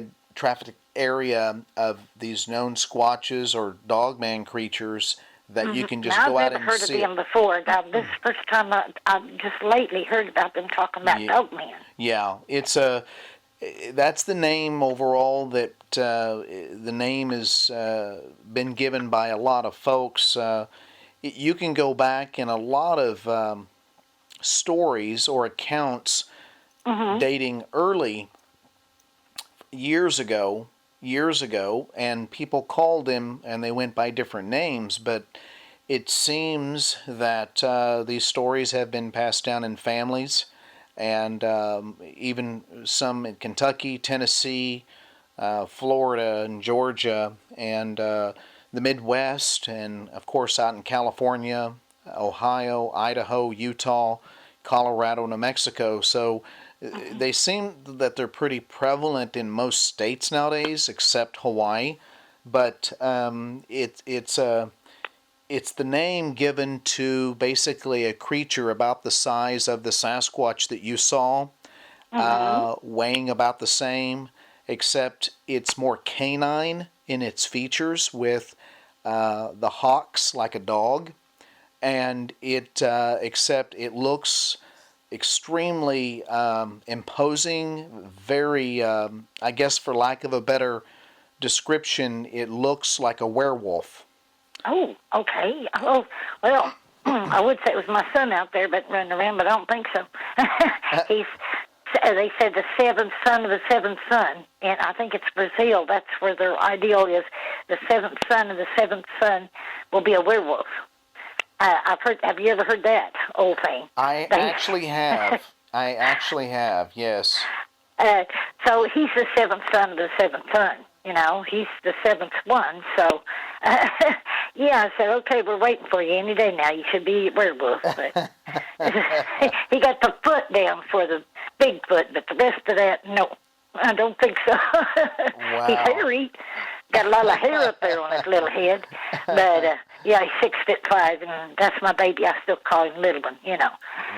area of these known squatches or dogman creatures that you can just go out and see. I've never heard of them before. Now, this is the first time I've just lately heard about them talking about Dogman. Yeah, that's the name overall that the name has been given by a lot of folks. You can go back in a lot of stories or accounts dating early years ago, and people called him and they went by different names, but it seems that these stories have been passed down in families, and even some in Kentucky, Tennessee, Florida, and Georgia, and the Midwest, and of course out in California, Ohio, Idaho, Utah, Colorado, New Mexico. So they seem that they're pretty prevalent in most states nowadays, except Hawaii. But it's the name given to basically a creature about the size of the Sasquatch that you saw, weighing about the same, except it's more canine in its features, with the hocks like a dog, and except it looks extremely imposing, very, I guess for lack of a better description, it looks like a werewolf. Oh, okay. Oh, well, I would say it was my son out there but running around, but I don't think so. They said the seventh son of the seventh son, and I think it's Brazil. That's where their ideal is. The seventh son of the seventh son will be a werewolf. I've heard. Have you ever heard that old thing? I actually have. Yes. So he's the seventh son of the seventh son. He's the seventh one. So, yeah, I said, okay, we're waiting for you any day now. You should be a werewolf. But he got the foot down for the Bigfoot, but the rest of that, no, I don't think so. Wow. He's hairy. Got a lot of hair up there on his little head. But, yeah, he's 6'5", and that's my baby. I still call him Little One,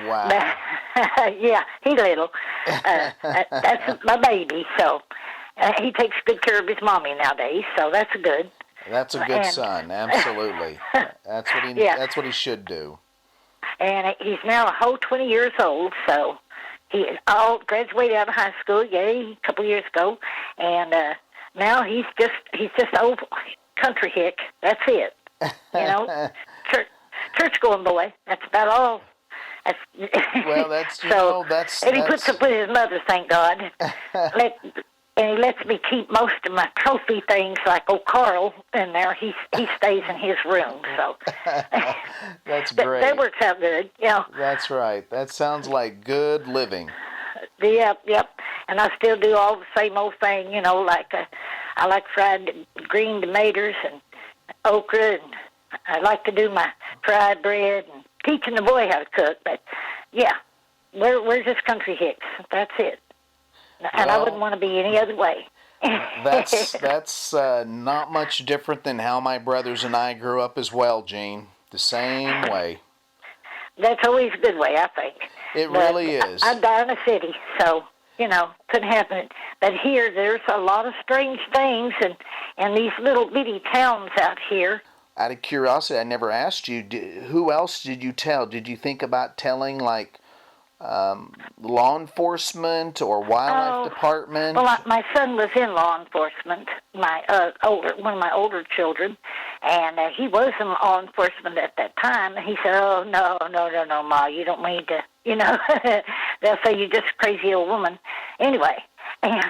Wow. But, yeah, he's little. That's my baby, so he takes good care of his mommy nowadays, so that's good. That's a good son, absolutely. That's what he should do. And he's now a whole 20 years old, so he graduated out of high school, a couple years ago, and now he's just an old country hick. That's it. Church going boy. That's about all. Well, that's and he puts up with his mother, thank God. And he lets me keep most of my trophy things, like old Carl in there. He stays in his room, so that's great. That works out good, That's right. That sounds like good living. Yep. And I still do all the same old thing, like I like fried green tomatoes and okra, and I like to do my fried bread and teaching the boy how to cook. But yeah, we're just country hicks. That's it. And I wouldn't want to be any other way. That's not much different than how my brothers and I grew up as well, Gene. The same way. That's always a good way, I think. It really is. I die in a city, so, couldn't happen. But here, there's a lot of strange things, and these little bitty towns out here. Out of curiosity, I never asked you, who else did you tell? Did you think about telling, like, law enforcement or wildlife department? Well, my son was in law enforcement. One of my older children, and he was in law enforcement at that time. And he said, "Oh no, Ma, you don't need to. You know, they'll say you're just a crazy old woman." Anyway, and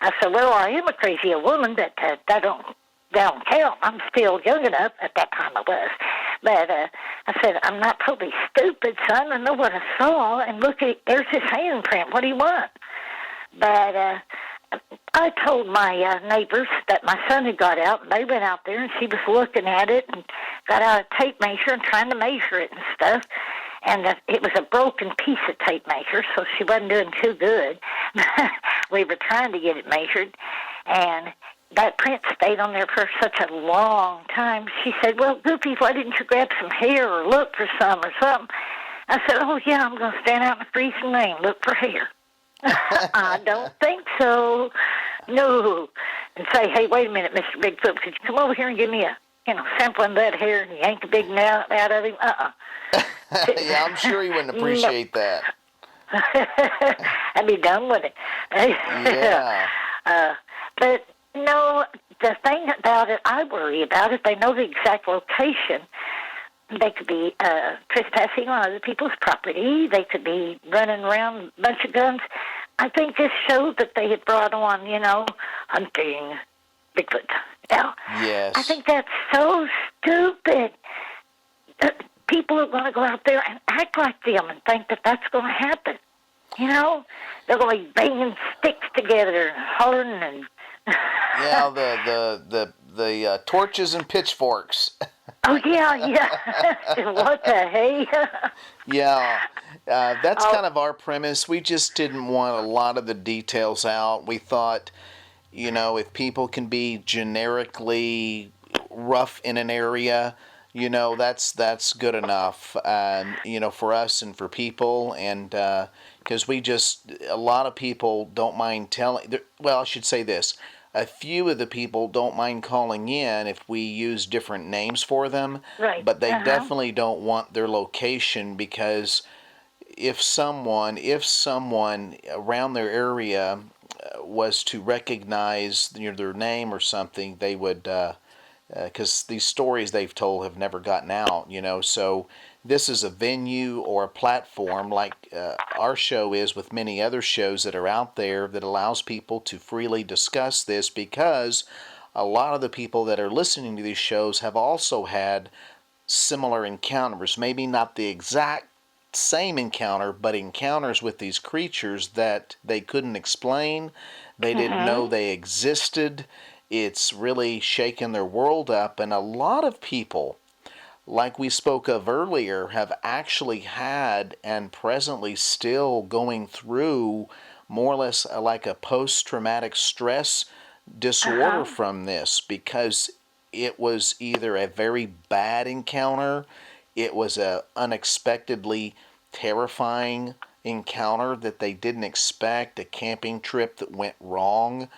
I said, "Well, I am a crazy old woman, but that don't count. I'm still young enough." At that time, I was. But I said, "I'm not totally stupid, son. I know what I saw. And look, there's his handprint. What do you want?" But I told my neighbors that my son had got out, and they went out there, and she was looking at it and got out a tape measure and trying to measure it and stuff. And it was a broken piece of tape measure, so she wasn't doing too good. We were trying to get it measured, and that print stayed on there for such a long time. She said, "Well, Goofy, why didn't you grab some hair or look for some or something?" I said, "Oh, yeah, I'm going to stand out in the freezing rain, look for hair." "I don't think so. No." And say, "Hey, wait a minute, Mr. Bigfoot, could you come over here and give me a sample of that hair and yank a big knot out of him?" Yeah, I'm sure he wouldn't appreciate that. I'd be done with it. Yeah. But no, the thing about it, I worry about it. They know the exact location. They could be trespassing on other people's property. They could be running around with a bunch of guns. I think this showed that they had brought on, hunting Bigfoot. Now, yes. I think that's so stupid. People are going to go out there and act like them and think that that's going to happen. They're going to be banging sticks together and hollering and... Yeah, the torches and pitchforks. Oh, yeah. What the hey? Yeah, that's kind of our premise. We just didn't want a lot of the details out. We thought, if people can be generically rough in an area, that's good enough, for us and for people. And because a lot of people don't mind telling, well, I should say this. A few of the people don't mind calling in if we use different names for them, right. But they definitely don't want their location, because if someone around their area was to recognize their name or something, they would, because these stories they've told have never gotten out, so this is a venue or a platform like our show is with many other shows that are out there that allows people to freely discuss this, because a lot of the people that are listening to these shows have also had similar encounters, maybe not the exact same encounter, but encounters with these creatures that they couldn't explain, they didn't know they existed. It's really shaken their world up, and a lot of people, like we spoke of earlier, have actually had and presently still going through more or less like a post-traumatic stress disorder from this, because it was either a very bad encounter, it was a unexpectedly terrifying encounter that they didn't expect, a camping trip that went wrong,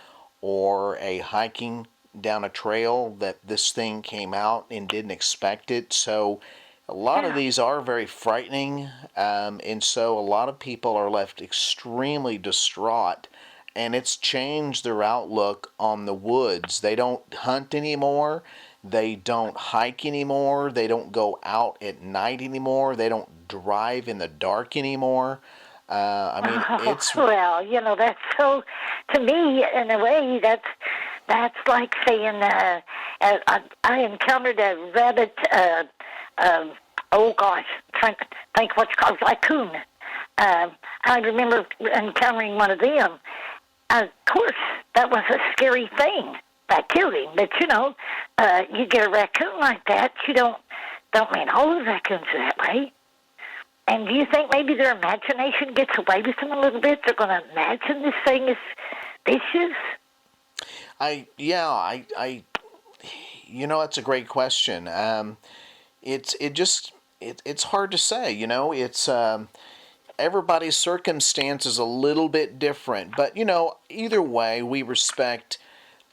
or a hiking down a trail that this thing came out and didn't expect it. So a lot of these are very frightening, and so a lot of people are left extremely distraught, and it's changed their outlook on the woods. They don't hunt anymore, they don't hike anymore, they don't go out at night anymore, they don't drive in the dark anymore. It's... Well, that's so, to me, in a way, that's like saying, I encountered a rabbit, trying to think what's called, raccoon. I remember encountering one of them. Of course, that was a scary thing. That killed him. But, you get a raccoon like that, you don't mean all the raccoons are that way. And do you think maybe their imagination gets away with them a little bit? They're going to imagine this thing is vicious? That's a great question. It's hard to say. It's everybody's circumstance is a little bit different. But either way, we respect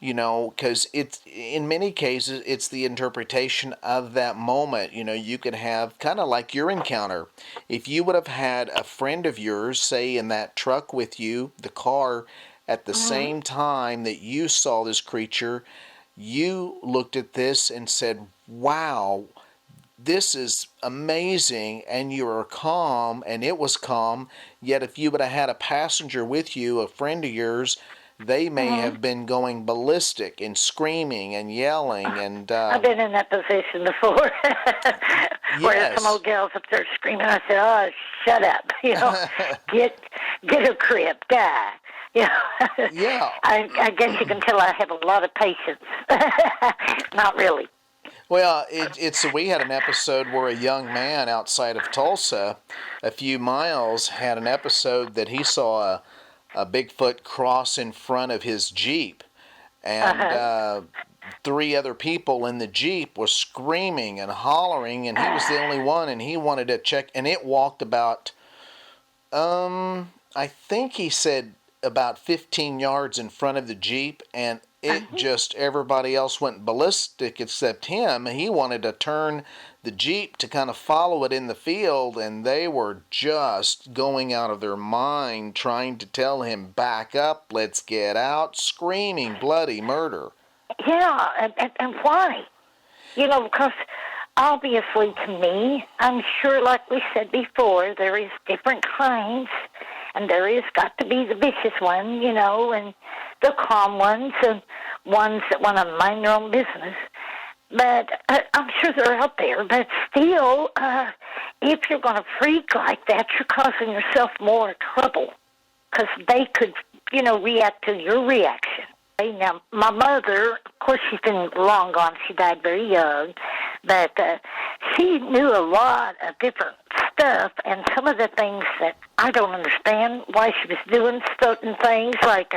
because it's, in many cases, it's the interpretation of that moment. You could have kind of like your encounter. If you would have had a friend of yours, say, in that truck with you, the car, at the same time that you saw this creature, you looked at this and said, wow, this is amazing, and you were calm, and it was calm. Yet if you would have had a passenger with you, a friend of yours, they may have been going ballistic and screaming and yelling. And I've been in that position before. Where some old gals up there screaming. I said, "Oh, shut up! Get a crib, die." Yeah. I guess you can tell I have a lot of patience. Not really. Well, we had an episode where a young man outside of Tulsa, a few miles, had an episode that he saw a Bigfoot cross in front of his Jeep, and 3 other people in the Jeep were screaming and hollering, and he was the only one, and he wanted to check, and it walked about, I think he said about 15 yards in front of the Jeep, and everybody else went ballistic except him. He wanted to turn the Jeep to kind of follow it in the field, and they were just going out of their mind trying to tell him, back up, let's get out, screaming bloody murder. Yeah, and why? Because obviously to me, I'm sure, like we said before, there is different kinds, and there is got to be the vicious one, and the calm ones, and ones that want to mind their own business. But I'm sure they're out there. But still, if you're going to freak like that, you're causing yourself more trouble, because they could, react to your reaction. Now, my mother, of course, she's been long gone. She died very young. But she knew a lot of different stuff, and some of the things that I don't understand why she was doing certain things, like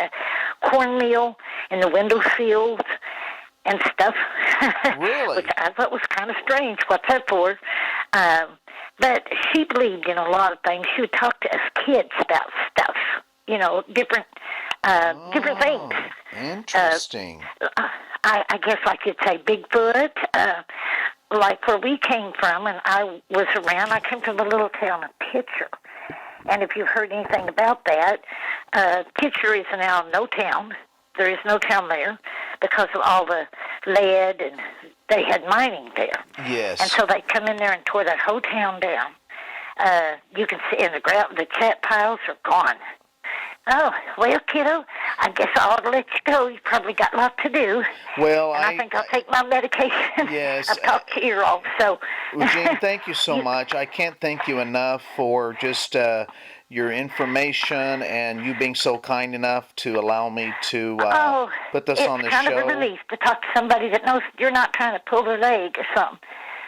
cornmeal in the window sills and stuff. Really? Which I thought was kind of strange. What's that for? But she believed in a lot of things. She would talk to us kids about stuff, different things. Interesting. I guess like you'd say Bigfoot, like where we came from, and I was around. I came from the little town of Pitcher. And if you've heard anything about that, Pitcher is now no town. There is no town there because of all the lead, and they had mining there. Yes. And so they come in there and tore that whole town down. You can see in the ground, the cat piles are gone. Oh, well, kiddo, I guess I ought to let you go. You've probably got a lot to do. Well, and I think I'll take my medication. Yes. I've talked to you all, so. Well, Jean, thank you so much. I can't thank you enough for just your information and you being so kind enough to allow me to put this on the show. It's kind of a relief to talk to somebody that knows you're not trying to pull their leg or something.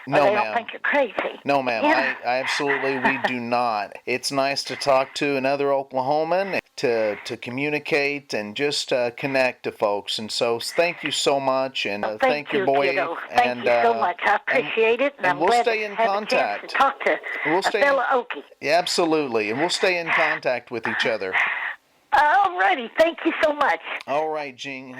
No, they ma'am. don't think you're crazy. No, ma'am. Yeah. I absolutely, we do not. It's nice to talk to another Oklahoman, to communicate and just connect to folks. And so thank you so much. And thank you, boy. Kiddo. Thank you so much. I appreciate it. And I'm we'll glad stay to in have contact. A chance to talk to a fellow Okie. Yeah, absolutely. And we'll stay in contact with each other. All righty. Thank you so much. All right, Jean.